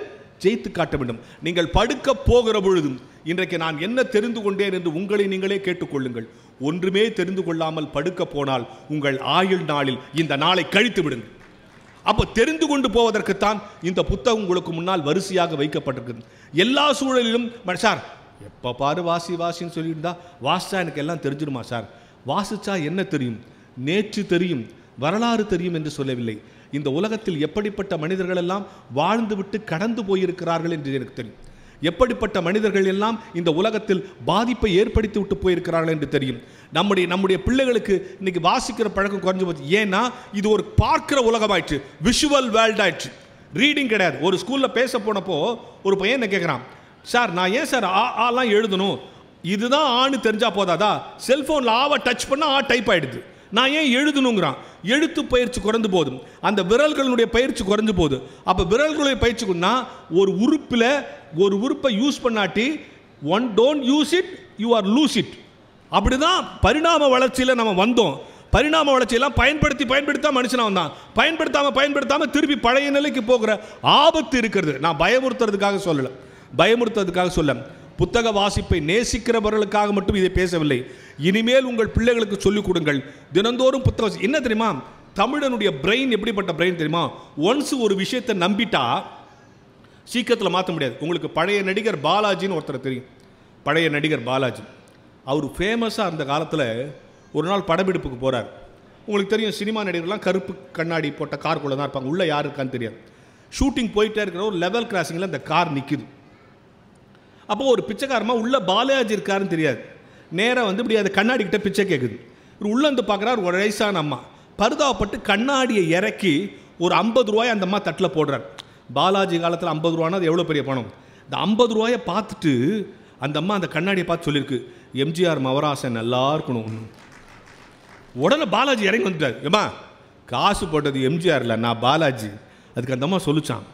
ஜெயித்து காட்ட வேண்டும். நீங்கள் படுக்க போகிற பொழுதும் இன்றைக்கு நான் என்ன தெரிந்து கொண்டேன் என்று உங்களை நீங்களே கேட்டுக்கொள்ளுங்கள். ஒன்றுமே தெரிந்து கொள்ளாமல் படுக்க போனால் உங்கள் ஆயுள் நாளில் இந்த நாளை கழித்து விடுங்கள். அப்போ தெரிந்து கொண்டு போவதற்குத்தான் இந்த புத்தகம் உங்களுக்கு முன்னால் வரிசையாக வைக்கப்பட்டிருக்கு. எல்லா சூழலிலும் சார் எப்போ பாரு வாசின்னு சொல்லியிருந்தா வாசிச்சா எனக்கு எல்லாம் தெரிஞ்சிடுமா சார்? வாசிச்சா என்ன தெரியும்? நேற்று தெரியும், வரலாறு தெரியும் என்று சொல்லவில்லை. இந்த உலகத்தில் எப்படிப்பட்ட மனிதர்கள் எல்லாம் வாழ்ந்துவிட்டு கடந்து போயிருக்கிறார்கள் என்று எனக்கு தெரியும். எப்படிப்பட்ட மனிதர்கள் எல்லாம் இந்த உலகத்தில் பாதிப்பை ஏற்படுத்தி விட்டு போயிருக்கிறார்கள் என்று தெரியும். நம்முடைய பிள்ளைகளுக்கு இன்னைக்கு வாசிக்கிற பழக்கம் குறைஞ்சு போச்சு. ஏன்னா இது ஒரு பார்க்கிற உலகமாயிடுச்சு, விஷுவல் வேர்ல்ட் ஆயிடுச்சு. ரீடிங் கிடையாது. ஒரு ஸ்கூலில் பேச போனப்போ ஒரு பையன் என்ன கேட்குறான், சார் நான் ஏன் சார் ஆலாம் எழுதணும்? இதுதான் ஆணு தெரிஞ்சா போதாதா? செல்ஃபோனில் ஆவை டச் பண்ணால் ஆ டைப் ஆகிடுது, நான் ஏன் எழுதணுங்கிறான். எழுத்து பயிற்சி குறைந்து போதும், அந்த விரல்களுடைய பயிற்சி குறைஞ்சு போகுது. அப்போ விரல்களுடைய பயிற்சிக்குன்னா ஒரு உறுப்பில் ஒரு உறுப்பை யூஸ் பண்ணாட்டி don't use it, you are lose it. அப்படிதான் பரிணாம வளர்ச்சியில் நம்ம வந்தோம். பரிணாம வளர்ச்சியெல்லாம் பயன்படுத்தி மனுஷனா வந்தான். பயன்படுத்தாமல் திருப்பி பழைய நிலைக்கு போகிற ஆபத்து இருக்கிறது. நான் பயமுறுத்துறதுக்காக சொல்ல, புத்தக வாசிப்பை நேசிக்கிறவர்களுக்காக மட்டும் இதை பேசவில்லை. இனிமேல் உங்கள் பிள்ளைகளுக்கு சொல்லிக் கொடுங்கள். தினந்தோறும் புத்தகம். என்ன தெரியுமா, தமிழனுடைய பிரெயின் எப்படிப்பட்ட பிரெயின் தெரியுமா? ஒன்ஸ் ஒரு விஷயத்தை நம்பிட்டா சீக்கிரத்தில் மாற்ற முடியாது. உங்களுக்கு பழைய நடிகர் பாலாஜின்னு ஒருத்தர் தெரியும். பழைய நடிகர் பாலாஜி, அவர் ஃபேமஸாக அந்த காலத்தில் ஒரு நாள் படப்பிடிப்புக்கு போகிறார். உங்களுக்கு தெரியும், சினிமா நடிகர்லாம் கருப்பு கண்ணாடி போட்ட காருக்குள்ளே தான் இருப்பாங்க, உள்ளே யார் இருக்கான்னு தெரியாது. ஷூட்டிங் போயிட்டே இருக்கிற ஒரு லெவல் கிராசிங்கில் அந்த கார் நிற்கிது. அப்போது ஒரு பிச்சைக்காரமாக உள்ள பாலாஜி இருக்காருன்னு தெரியாது. நேராக வந்து இப்படி அது கண்ணாடி கிட்ட பிச்சை கேட்குது. இவர் உள்ளே வந்து பார்க்குறாரு, ஒரு வயசான அம்மா பரிதாபப்பட்டு கண்ணாடியை இறக்கி ஒரு 50 ரூபாய் அந்த அம்மா தட்டில் போடுறார். பாலாஜி காலத்தில் 50 ரூபானா அது எவ்வளோ பெரிய பணம். இந்த 50 ரூபாயை பார்த்துட்டு அந்த அம்மா அந்த கண்ணாடியை பார்த்து சொல்லியிருக்கு, எம்ஜிஆர் மவராசன் நல்லா இருக்கணும். உடனே பாலாஜி இறங்கி வந்துட்டார். ஏம்மா காசு போட்டது எம்ஜிஆர் இல்லை, நான் பாலாஜி. அதுக்கு அந்த அம்மா சொல்லிச்சான்,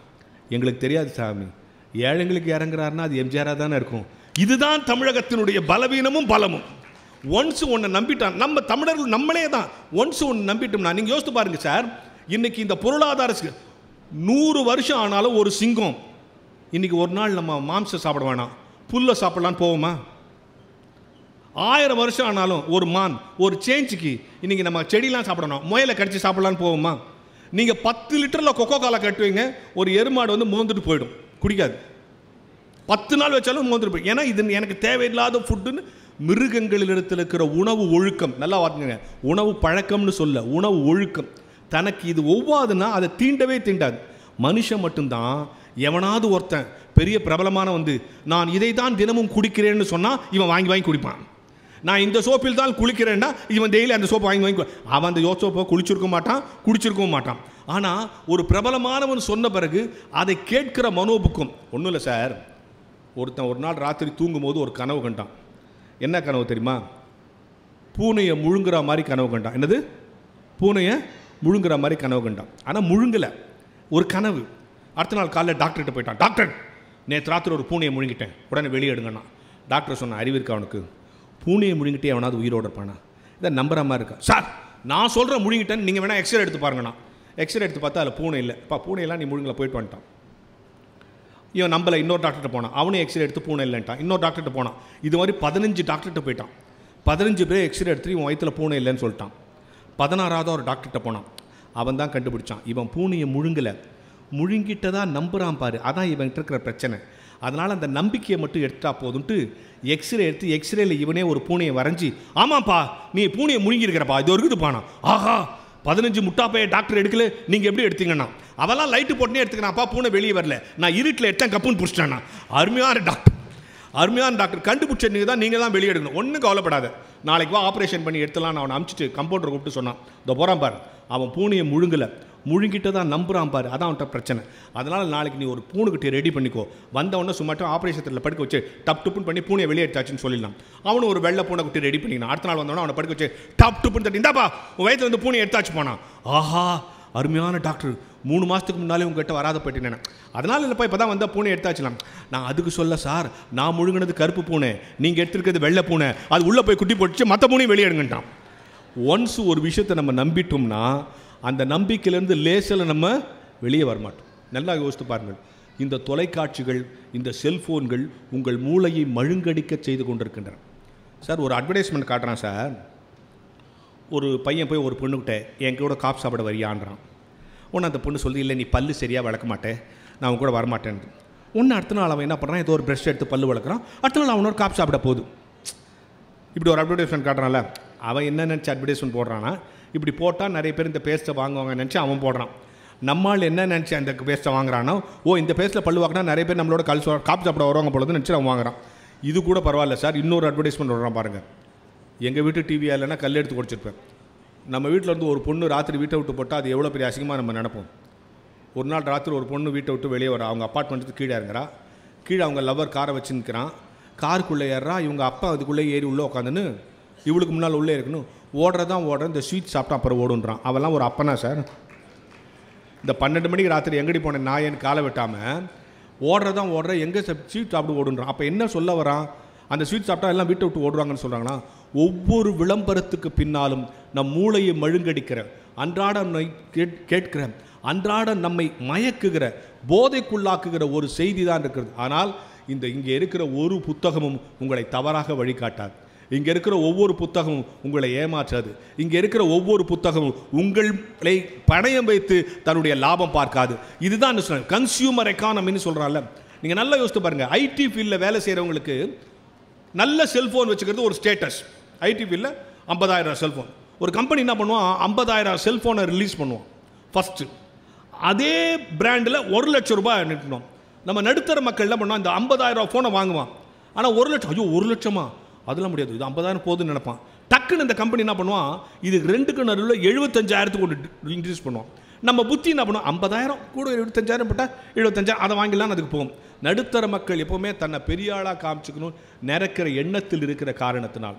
எங்களுக்கு தெரியாது சாமி, ஏழைங்களுக்கு இறங்குறாருன்னா அது எம்ஜிஆராக தானே இருக்கும். இதுதான் தமிழகத்தினுடைய பலவீனமும் பலமும். ஒன்ஸ் ஒன்று நம்பிட்டான். நம்ம தமிழர்கள் நம்மளே தான் ஒன்ஸ் ஒன்று நம்பிட்டோம்னா, நீங்கள் யோசித்து பாருங்கள் சார், இன்னைக்கு இந்த பொருளாதார 100 வருஷம் ஆனாலும் ஒரு சிங்கம் இன்னைக்கு ஒரு நாள் நம்ம மாம்சம் சாப்பிட வேணாம், புல்லை சாப்பிட்லான்னு போவோமா? 1000 வருஷம் ஆனாலும் ஒரு மான் ஒரு சேஞ்சுக்கு இன்றைக்கி நம்ம செடியெலாம் சாப்பிடணும், முயலை கடிச்சு சாப்பிட்லான்னு போவோமா? நீங்கள் 10 லிட்டரில் கொக்கோ காலா கட்டுவீங்க, ஒரு எருமாடு வந்து மோந்துட்டு போயிடும், குடிக்காது. 10 நாள் வச்சாலும் மோந்துட்டு போயிடும். ஏன்னா இது எனக்கு தேவையில்லாத ஃபுட்டுன்னு மிருகங்களிடத்தில் இருக்கிற உணவு ஒழுக்கம், நல்லா பார்த்துங்க, உணவு பழக்கம்னு சொல்ல, உணவு ஒழுக்கம். தனக்கு இது ஒவ்வாதுன்னா அதை தீண்டவே தீண்டாது. மனுஷன் மட்டும்தான் எவனாவது ஒருத்தன் பெரிய பிரபலமான வந்து நான் இதை தான் தினமும் குடிக்கிறேன்னு சொன்னால் இவன் வாங்கி வாங்கி குடிப்பான். நான் இந்த சோப்பில் தான் குளிக்கிறேன்னா இவன் டெய்லி அந்த சோப்பை வாங்கி வாங்கி, அவன் அந்த சோப்பை குளிச்சிருக்க மாட்டான், குடிச்சிருக்கவும் மாட்டான். ஆனால் ஒரு பிரபலமானவன் சொன்ன பிறகு அதை கேட்கிற மனோபுக்கம் ஒன்றும் இல்லை சார். ஒருத்தன் ஒரு நாள் ராத்திரி தூங்கும் போது ஒரு கனவு கண்டான். என்ன கனவு தெரியுமா? பூனையை முழுங்குற மாதிரி கனவு கண்டான். என்னது? பூனையை முழுங்குற மாதிரி கனவு கண்டான். ஆனால் முழுங்கலை, ஒரு கனவு. அடுத்த நாள் காலைல டாக்டர்கிட்ட போயிட்டான். டாக்டர், நேற்று ராத்திரி ஒரு பூனையை முழுங்கிட்டேன், உடனே வெளியே எடுங்கண்ணா. டாக்டர் சொன்ன, அறிவு இருக்கா அவனுக்கு? பூனையை முழுங்கிட்டே அவனாவது உயிரோடு இருப்பானா? இதை நம்புற மாதிரி இருக்கா? சார் நான் சொல்கிறேன் முழுங்கிட்டேன்னு, நீங்கள் வேணால் எக்ஸ்ரே எடுத்து பாருங்கண்ணா. எக்ஸ்ரே எடுத்து பார்த்தா அதில் பூனை இல்லை. பூனையெல்லாம் நீ முழுங்கல, போயிட்டு வந்துட்டான். இவன் நம்பலை, இன்னொரு டாக்டர்கிட்ட போனான். அவனும் எக்ஸ்ரே எடுத்து பூனை இல்லைன்ட்டான். இன்னொரு டாக்டர்கிட்ட போனான். இது மாதிரி 15 டாக்டர்கிட்ட போயிட்டான். 15 பேர் எக்ஸ்ரே எடுத்து இவன் வயிற்றில் பூனை இல்லைன்னு சொல்லிட்டான். 16வது ஒரு டாக்டர்கிட்ட போனான். அவன் தான் கண்டுபிடிச்சான், இவன் பூனையை முழுங்கலை, முழுங்கிட்டதா நம்புகிறான் பாரு, அதான் இவன்கிட்ட இருக்கிற பிரச்சனை. அதனால் அந்த நம்பிக்கையை மட்டும் எடுத்தா போதுன்ட்டு எக்ஸ்ரே எடுத்து எக்ஸ்ரேல இவனே ஒரு பூனையை வரைஞ்சி, ஆமாப்பா நீ பூனையை முழுங்கிருக்கிறப்பா, இது ஒரு இருக்குதுப்பானா. ஆஹா 15 முட்டாப்பைய டாக்டர் எடுக்கல, நீங்கள் எப்படி எடுத்தீங்கன்னா? அவெல்லாம் லைட்டு போட்டுனே எடுத்துக்கணாப்பா, பூனை வெளியே வரல, நான் இருட்டில் எடுத்தேன் கப்புன்னு பிடிச்சிட்டானா. அருமையான டாக்டர், அருமையான டாக்டர், கண்டுபிடிச்ச நீங்கள் தான் வெளியே எடுக்கணும். ஒன்றும் கவலைப்படாத, நாளைக்கு வா ஆப்ரேஷன் பண்ணி எடுத்துலாம். அவனை அனுப்பிச்சிட்டு கம்பவுண்டரை கூப்பிட்டு சொன்னான், இதோ போகிறான் பாரு, அவன் பூனையை முழுங்கலை, முழுங்கிட்ட தான் நம்புகிறான் பாரு, அதான் அவன்கிட்ட பிரச்சனை. அதனால் நாளைக்கு நீ ஒரு பூனைக்கிட்டே ரெடி பண்ணிக்கோ, வந்தவொடனே சும்மாட்டும் ஆப்ரேஷத்தில் படுக்க வச்சு டப் டுப்புன்னு பண்ணி பூனையை வெளியே எடுத்தாச்சுன்னு சொல்லிடலாம். அவனும் ஒரு வெள்ளை பூனை குட்டி ரெடி பண்ணினான். அடுத்த நாள் வந்தவொடனே அவனை படுக்க வச்சு டப் டுப்புன்னு தட்டி, இந்தாப்பா உன் வயிற்றுல வந்து பூனை எடுத்தாச்சு போனான். ஆஹா அருமையான டாக்டர், 3 மாதத்துக்கு முன்னாலே உங்ககிட்ட வராத போயிட்டேன். அதனால் இல்லைப்பா இப்போ தான் வந்தால் பூனை எடுத்தாச்சுலாம். நான் அதுக்கு சொல்ல சார், நான் முழுங்கினது கருப்பு பூனை, நீங்கள் எடுத்துருக்கிறது வெள்ளை பூனை, அது உள்ளே போய் குட்டி போட்டுச்சு, மற்ற பூனையும் வெளியே எடுங்கட்டான். ஒன்ஸ் ஒரு விஷயத்தை நம்ம நம்பிட்டோம்னா அந்த நம்பிக்கையிலேருந்து லேசில் நம்ம வெளியே வரமாட்டோம். நல்லா யோசித்து பாருங்கள். இந்த தொலைக்காட்சிகள், இந்த செல்ஃபோன்கள் உங்கள் மூளையை மழுங்கடிக்க செய்து கொண்டிருக்கின்றன. சார் ஒரு அட்வர்டைஸ்மெண்ட் காட்டுறான் சார், ஒரு பையன் போய் ஒரு பொண்ணுக்கிட்ட என் கூட காப்பு சாப்பிட வரியான்றான். ஒன்று அந்த பொண்ணு சொல்லி, இல்லை நீ பல்லு சரியாக வளர்க்க மாட்டேன், நான் அவன் கூட வரமாட்டேன். ஒன்று அடுத்த நாள் அவன் என்ன பண்ணுறான், ஏதோ ஒரு ப்ரெஷ் எடுத்து பல்லு வளர்க்குறான், அடுத்த நாள் அவனோட காப்பு சாப்பிட போகுது. இப்படி ஒரு அட்வர்டைஸ்மெண்ட் காட்டுறான்ல, அவன் என்ன நினச்சி அட்வர்டைஸ்மெண்ட் போடுறான்னா, இப்படி போட்டால் நிறைய பேர் இந்த பேஸ்ட்டை வாங்குவாங்க நினச்சி அவன் போடுறான். நம்மால் என்ன நினச்சி அந்த பேஸ்ட்டை வாங்குறானோ, ஓ இந்த பேஸ்ட்டில் பல்லு வாங்கினா நிறைய பேர் நம்மளோட காப்பு சாப்பிட வருவாங்க பொழுது நினச்சி அவன் வாங்குறான். இது கூட பரவாயில்ல சார், இன்னொரு அட்வர்டைஸ்மெண்ட் வர்றான் பாருங்கள். எங்கள் வீட்டு டிவியாக இல்லைன்னா கல் எடுத்து குடிச்சிருப்பேன். நம்ம வீட்டில் இருந்து ஒரு பொண்ணு ராத்திரி வீட்டை விட்டு போட்டால் அது எவ்வளோ பெரிய அசிங்கமாக நம்ம நினைப்போம். ஒரு நாள் ராத்திரி ஒரு பொண்ணு வீட்டை விட்டு வெளியே வர, அவங்க அப்பார்ட்மெண்ட்டுக்கு கீழே இறங்குறா. கீழே அவங்க லவர் காரை வச்சு நிற்கிறான். காருக்குள்ளே ஏறா, இவங்க அப்பா அதுக்குள்ளே ஏறி உள்ளே உட்காந்துன்னு இவளுக்கு முன்னால் உள்ளே இருக்கணும். ஓடுறதான் ஓடுற, இந்த ஸ்வீட் சாப்பிட்டா அப்புறம் ஓடுன்றான். அவெல்லாம் ஒரு அப்பனா சார்? இந்த 12 மணிக்கு ராத்திரி எங்கடி போனேன் நான் என் காலை வெட்டாமல் ஓடுறதான் ஓடுற, எங்கே ஸ்வீட் சாப்பிட்டு ஓடுன்றான். அப்போ என்ன சொல்ல வரான்? அந்த ஸ்வீட் சாப்பிட்டா எல்லாம் வீட்டை விட்டு ஓடுவாங்கன்னு சொல்கிறாங்கன்னா, ஒவ்வொரு விளம்பரத்துக்கு பின்னாலும் நம் மூளையை மழுங்கடிக்கிற, அன்றாடம் கேட்கிற, அன்றாடம் நம்மை மயக்குகிற, போதைக்குள்ளாக்குகிற ஒரு செய்தி தான் இருக்கிறது. ஆனால் இங்கே இருக்கிற ஒரு புத்தகமும் உங்களை தவறாக வழிகாட்டாது. இங்கே இருக்கிற ஒவ்வொரு புத்தகமும் உங்களை ஏமாற்றாது. இங்கே இருக்கிற ஒவ்வொரு புத்தகமும் உங்களை பணயம் வைத்து தன்னுடைய லாபம் பார்க்காது. இதுதான் கன்சியூமர் எக்கானமின்னு சொல்கிறான்ல. நீங்கள் நல்லா யோசித்து பாருங்கள். ஐடி ஃபீல்டில் வேலை செய்கிறவங்களுக்கு நல்ல செல்ஃபோன் வச்சுக்கிறது ஒரு ஸ்டேட்டஸ். ஐடி ஃபீல்டில் 50,000 செல்ஃபோன், ஒரு கம்பெனி என்ன பண்ணுவான், 50,000 செல்ஃபோனை ரிலீஸ் பண்ணுவான் ஃபஸ்ட்டு. அதே பிராண்டில் 1 லட்சம் ரூபாய் நிறுத்தணும். நம்ம நடுத்தர மக்கள் என்ன பண்ணுவோம், இந்த 50,000 ஃபோனை வாங்குவான். ஆனால் 1 லட்சம், ஐயோ 1 லட்சமா, அதெல்லாம் முடியாது, இது 50,000 போதுன்னு நினைப்பான். டக்குன்னு இந்த கம்பெனி என்ன பண்ணுவான், இது 2க்கு நடுவில் 75,000 கொண்டு இன்க்ரீஸ் பண்ணுவான். நம்ம புத்தி என்ன பண்ணுவோம், 50,000 கூட 75,000 போட்டால் 75,000 அதை வாங்கிடலான்னு அதுக்கு போகும். நடுத்தர மக்கள் எப்போவுமே தன்னை பெரிய ஆளாக காமிச்சுக்கணும் நினைக்கிற எண்ணத்தில் இருக்கிற காரணத்தினால்.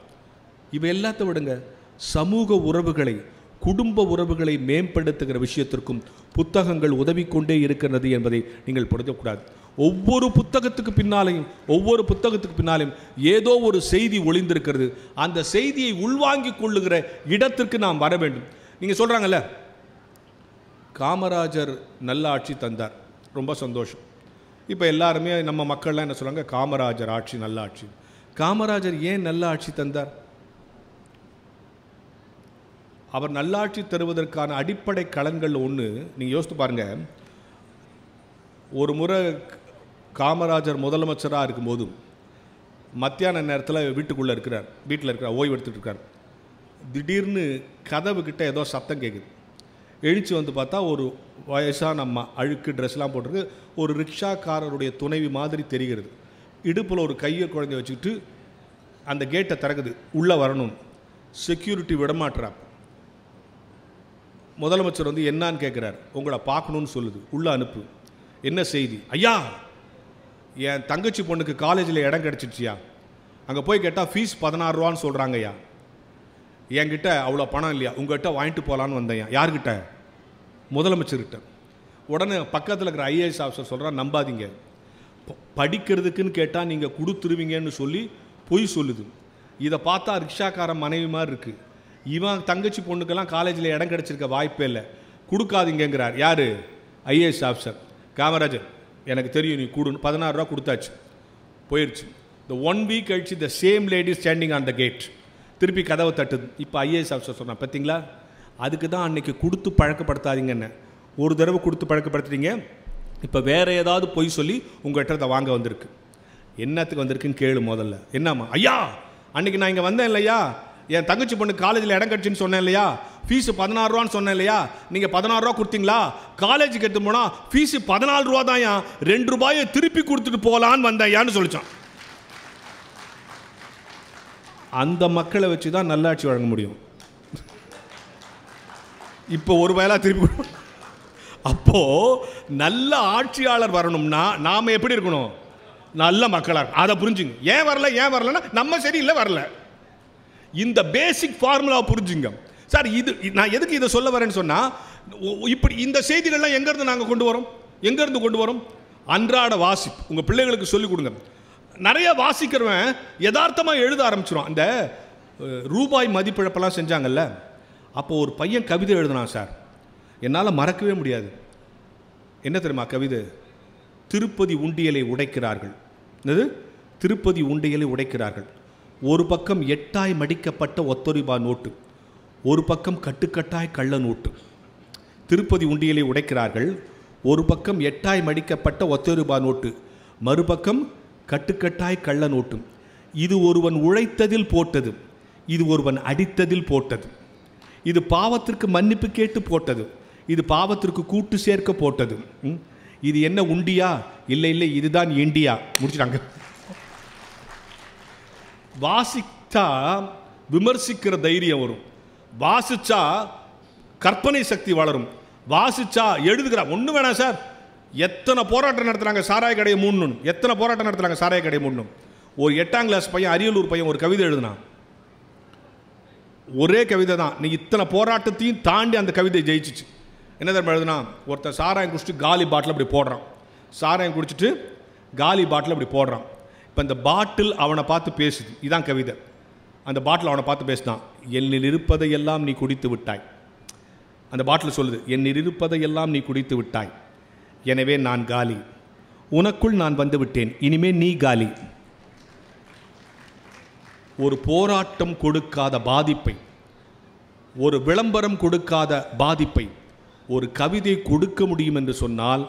இவை எல்லாத்த விடுங்க, சமூக உறவுகளை, குடும்ப உறவுகளை மேம்படுத்துகிற விஷயத்திற்கும் புத்தகங்கள் உதவி கொண்டே இருக்கிறது என்பதை நீங்கள் புரிஞ்சிடக்கூடாது. ஒவ்வொரு புத்தகத்துக்கு பின்னாலையும் ஏதோ ஒரு செய்தி ஒளிந்திருக்கிறது. அந்த செய்தியை உள்வாங்கிக் கொள்ளுகிற இடத்திற்கு நாம் வர வேண்டும். நீங்கள் சொல்கிறாங்கல்ல, காமராஜர் நல்ல ஆட்சி தந்தார், ரொம்ப சந்தோஷம். இப்போ எல்லாருமே நம்ம மக்கள்லாம் என்ன சொல்கிறாங்க, காமராஜர் ஆட்சி நல்ல ஆட்சி. காமராஜர் ஏன் நல்ல ஆட்சி தந்தார்? அவர் நல்லாட்சி தருவதற்கான அடிப்படை களங்கள் ஒன்று நீங்கள் யோசித்து பாருங்கள். ஒரு முறை காமராஜர் முதலமைச்சராக இருக்கும்போது மத்தியான நேரத்தில் வீட்டுக்குள்ளே இருக்கிறார், வீட்டில் இருக்கிறார், ஓய்வு எடுத்துகிட்டு இருக்கார். திடீர்னு கதவு கிட்ட ஏதோ சத்தம் கேட்குது. எழுச்சி வந்து பார்த்தா ஒரு வயசான அம்மா, அழுக்கு ட்ரெஸ்லாம் போட்டிருக்கு, ஒரு ரிக்ஷாக்காரருடைய துணைவி மாதிரி தெரிகிறது. இடுப்பில் ஒரு கையை குழந்தை வச்சுக்கிட்டு அந்த கேட்டை திறக்குது, உள்ளே வரணும். செக்யூரிட்டி விடமாட்டுறார். முதலமைச்சர் வந்து என்னான்னு கேட்குறார். உங்களை பார்க்கணுன்னு சொல்லுது, உள்ளே அனுப்பு. என்ன செய்தி? ஐயா, என் தங்கச்சி பொண்ணுக்கு காலேஜில் இடம் கிடச்சிச்சியா, அங்கே போய் கேட்டால் ஃபீஸ் 16 ரூபான்னு சொல்கிறாங்க ஐயா. என்கிட்ட அவ்வளோ பணம் இல்லையா, உங்கள்கிட்ட வாங்கிட்டு போகலான்னு வந்தேன். யார்கிட்ட? முதலமைச்சர்கிட்ட. உடனே பக்கத்தில் இருக்கிற ஐஏஎஸ் ஆஃபீஸர் சொல்கிறார், நம்பாதீங்க, படிக்கிறதுக்குன்னு கேட்டால் நீங்கள் கொடுத்துருவீங்கன்னு சொல்லி பொய் சொல்லுது. இதை பார்த்தா ரிக்ஷாக்கார மனைவி மாதிரி இருக்குது. இவன் தங்கச்சி பொண்ணுக்கெல்லாம் காலேஜில் இடம் கிடச்சிருக்க வாய்ப்பே இல்லை, கொடுக்காதீங்கிறார். யார்? IAS officer. காமராஜர், எனக்கு தெரியும் நீ கொடுன்னு 16 ரூபா கொடுத்தாச்சு, போயிடுச்சு. இந்த 1 வீக் கழிச்சு the same lady standing on the gate, திருப்பி கதவை தட்டுது. இப்போ ஐஏஎஸ் ஆஃபீஸர் சொன்னான், பார்த்தீங்களா, அதுக்கு தான் அன்றைக்கி கொடுத்து பழக்கப்படுத்தாதீங்கன்னு. ஒரு தடவை கொடுத்து பழக்கப்படுத்துறீங்க, இப்போ வேறு ஏதாவது பொய் சொல்லி உங்கள்கிட்ட அதை வாங்க வந்திருக்கு. என்னத்துக்கு வந்திருக்குன்னு கேளு முதல்ல. என்னம்மா? ஐயா, அன்றைக்கி நான் இங்கே வந்தேன் இல்லையா, என் தங்கச்சி பொண்ணு காலேஜில் இடம் கிடச்சின்னு சொன்னேன் இல்லையா, ஃபீஸு 16 ரூபான்னு சொன்னேன் இல்லையா, நீங்கள் 16 ரூபா கொடுத்தீங்களா? காலேஜுக்கு எடுத்து போனால் ஃபீஸு 14 ரூபா தான், 2 ரூபாயை திருப்பி கொடுத்துட்டு போகலான்னு வந்தேன் யான்னு சொல்லிச்சான். அந்த மக்களை வச்சு தான் நல்லாட்சி வழங்க முடியும். இப்போ ஒரு வயலா திருப்பி. அப்போ நல்ல ஆட்சியாளர் வரணும்னா நாம எப்படி இருக்கணும்? நல்ல மக்களாக. அதை புரிஞ்சுங்க. ஏன் வரலன்னா நம்ம சரியில்லை, வரல. இந்த பேசிக் ஃபார்முலா புரிஞ்சுங்க சார். இது நான் எதுக்கு இதை சொல்ல வரேன்னு சொன்னா, இப்படி இந்த செய்திகள்லாம் எங்கேருந்து நாங்கள் கொண்டு வரோம்? அன்றாட வாசிப்பு உங்கள் பிள்ளைகளுக்கு சொல்லிக் கொடுங்க. நிறைய வாசிக்கிறவன் யதார்த்தமாக எழுத ஆரம்பிச்சிடும். அந்த ரூபாய் மதிப்பிழப்பெல்லாம் செஞ்சாங்கல்ல, அப்போ ஒரு பையன் கவிதை எழுதினான் சார், என்னால் மறக்கவே முடியாது. என்ன தெரியுமா கவிதை? திருப்பதி உண்டியலை உடைக்கிறார்கள். என்னது? திருப்பதி உண்டியலை உடைக்கிறார்கள். ஒரு பக்கம் 8ஆய் மடிக்கப்பட்ட ₹1 நோட்டு, ஒரு பக்கம் கட்டுக்கட்டாய் கள்ள நோட்டு. திருப்பதி உண்டியலை உடைக்கிறார்கள். ஒரு பக்கம் 8ஆய் மடிக்கப்பட்ட ₹1 நோட்டு, மறுபக்கம் கட்டுக்கட்டாய் கள்ள நோட்டு. இது ஒருவன் உழைத்ததில் போட்டது, இது ஒருவன் அடித்ததில் போட்டது. இது பாவத்திற்கு மன்னிப்பு கேட்டு போட்டது, இது பாவத்திற்கு கூட்டு சேர்க்க போட்டது. இது என்ன உண்டியா? இல்லை இல்லை, இதுதான் இண்டியா. முடிச்சிட்டாங்க. வாசிச்சா விமர்சிக்கிற தைரியம் வரும், வாசிச்சா கற்பனை சக்தி வளரும், வாசிச்சா எழுதுகிற. ஒன்றும் வேணாம் சார், எத்தனை போராட்டம் நடத்துறாங்க சாராய கடையை மூடணும், எத்தனை போராட்டம் நடத்துறாங்க சாராய கடையை மூடணும். ஒரு 8ஆம் கிளாஸ் பையன், அரியலூர் பையன் ஒரு கவிதை எழுதினான். ஒரே கவிதை தான், நீ இத்தனை போராட்டத்தையும் தாண்டி அந்த கவிதை ஜெயிச்சிச்சு. என்ன தெரியுமா எழுதுனா? ஒருத்தன் சாராயம் குடிச்சிட்டு காலி பாட்டில் அப்படி போடுறான், சாராயம் குடிச்சிட்டு காலி பாட்டில் அப்படி போடுறான். இப்போ இந்த பாட்டில் அவனை பார்த்து பேசுது, இதான் கவிதை. அந்த பாட்டில் அவனை பார்த்து பேசுதான், என்னில் இருப்பதையெல்லாம் நீ குடித்து விட்டாய். அந்த பாட்டில் சொல்லுது, என்னில் இருப்பதையெல்லாம் நீ குடித்து விட்டாய், எனவே நான் காலி, உனக்குள் நான் வந்து விட்டேன், இனிமே நீ காலி. ஒரு போராட்டம் கொடுக்காத பாதிப்பை, ஒரு விளம்பரம் கொடுக்காத பாதிப்பை ஒரு கவிதை கொடுக்க முடியும் என்று சொன்னால்,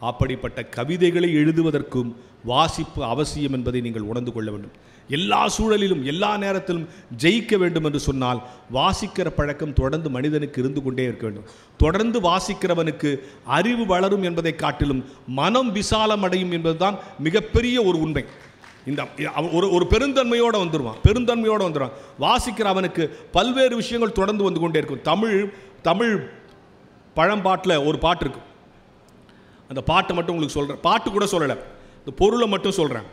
அப்படிப்பட்ட கவிதைகளை எழுதுவதற்கும் வாசிப்பு அவசியம் என்பதை நீங்கள் உணர்ந்து கொள்ள வேண்டும். எல்லா சூழலிலும் எல்லா நேரத்திலும் ஜெயிக்க வேண்டும் என்று சொன்னால் வாசிக்கிற பழக்கம் தொடர்ந்து மனிதனுக்கு இருந்து கொண்டே இருக்க வேண்டும். தொடர்ந்து வாசிக்கிறவனுக்கு அறிவு வளரும் என்பதை காட்டிலும் மனம் விசாலம் அடையும் என்பதுதான் மிகப்பெரிய ஒரு உண்மை. இந்த ஒரு பெருந்தன்மையோடு வந்துடுவான். வாசிக்கிற அவனுக்கு பல்வேறு விஷயங்கள் தொடர்ந்து வந்து கொண்டே இருக்கும். தமிழ் பழம்பாட்டில் ஒரு பாட்டு இருக்கு. அந்த பாட்டை மட்டும் உங்களுக்கு சொல்கிறேன், பாட்டு கூட சொல்லலை, இந்த பொருளை மட்டும் சொல்கிறேன்.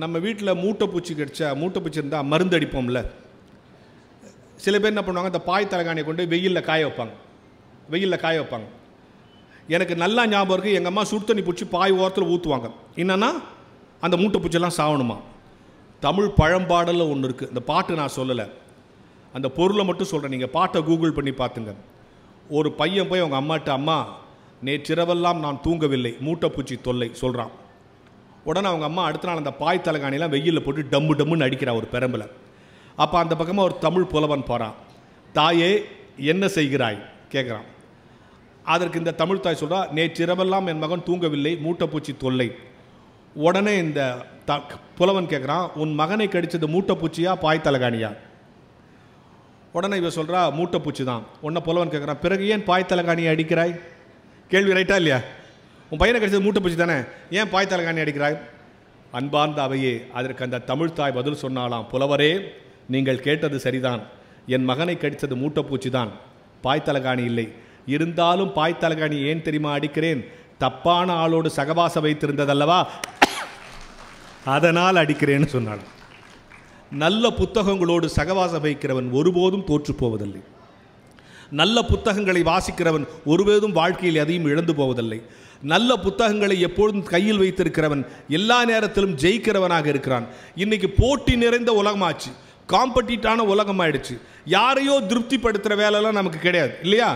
நம்ம வீட்டில் மூட்டைப்பூச்சி இருந்தால் மருந்து அடிப்போம்ல. சில பேர் என்ன பண்ணுவாங்க, இந்த பாய் தலைகாணியை கொண்டு வெயிலில் காய வைப்பாங்க. எனக்கு நல்லா ஞாபகம் இருக்குது, எங்கள் அம்மா சுடு தண்ணி பிடிச்சி பாய் ஓரத்தில் ஊற்றுவாங்க. என்னன்னா அந்த மூட்டைப்பூச்சியெல்லாம் சாவணுமா. தமிழ் பழம்பாடலில் ஒன்று இருக்குது, இந்த பாட்டு நான் சொல்லலை, அந்த பொருளை மட்டும் சொல்கிறேன். நீங்கள் பாட்டை கூகுள் பண்ணி பார்த்துங்க. ஒரு பையன் போய் அவங்க அம்மாட்ட, அம்மா நேற்றிரவெல்லாம் நான் தூங்கவில்லை, மூட்டைப்பூச்சி தொல்லை சொல்கிறான். உடனே அவங்க அம்மா அடுத்த நாள் அந்த பாய் தலைகாணிலாம் வெயிலில் போட்டு டம்மு டம்முன்னு அடிக்கிறா ஒரு பெரம்பில். அப்போ அந்த பக்கமாக ஒரு தமிழ் புலவன் போகிறான். தாயே என்ன செய்கிறாய் கேட்குறான். அதற்கு இந்த தமிழ் தாய் சொல்கிறா, நேற்றிரவெல்லாம் என் மகன் தூங்கவில்லை, மூட்டைப்பூச்சி தொல்லை. உடனே இந்த புலவன் கேட்குறான், உன் மகனை கடிச்சது மூட்டைப்பூச்சியா பாய் தலைகாணியா? உடனே இவ சொல்கிறா, மூட்டைப்பூச்சி தான். உன்னை புலவன் கேட்குறான், பிறகு ஏன் பாய் தலைகாணியை அடிக்கிறாய்? கேள்வி ரைட்டா இல்லையா? உன் பையனை கடிச்சது மூட்டைப்பூச்சி தானே, ஏன் பாய் தலைகாணி அடிக்கிறாய்? அன்பார்ந்த அவையே, அதற்கு அந்த தமிழ் தாய் பதில் சொன்னாலாம், புலவரே நீங்கள் கேட்டது சரிதான், என் மகனை கடித்தது மூட்டைப்பூச்சி தான், பாய் தலைகாணி இல்லை. இருந்தாலும் பாய் தலைகாணி ஏன் தெரியுமா அடிக்கிறேன்? தப்பான ஆளோடு சகவாசம் வைத்திருந்ததல்லவா, அதனால் அடிக்கிறேன்னு சொன்னாள். நல்ல புத்தகங்களோடு சகவாசம் வைக்கிறவன் ஒருபோதும் தோற்று போவதில்லை. நல்ல புத்தகங்களை வாசிக்கிறவன் ஒருபோதும் வாழ்க்கையில் எதையும் இழந்து போவதில்லை. நல்ல புத்தகங்களை எப்பொழுதும் கையில் வைத்திருக்கிறவன் எல்லா நேரத்திலும் ஜெயிக்கிறவனாக இருக்கிறான். இன்னைக்கு போட்டி நிறைந்த உலகமாச்சு, காம்படிட்டான உலகம் ஆயிடுச்சு. யாரையோ திருப்திப்படுத்துகிற வேலைலாம் நமக்கு கிடையாது இல்லையா?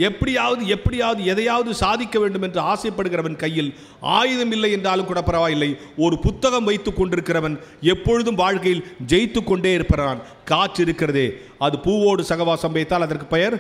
எப்படியாவது எதையாவது சாதிக்க வேண்டும் என்று ஆசைப்படுகிறவன் கையில் ஆயுதம் இல்லை என்றாலும் கூட பரவாயில்லை, ஒரு புத்தகம் வைத்து கொண்டிருக்கிறவன் எப்பொழுதும் வாழ்க்கையில் ஜெயித்து கொண்டே இருப்பான். காற்று இருக்கிறதே, அது பூவோடு சகவாசம் வைத்தால் அதற்கு பெயர்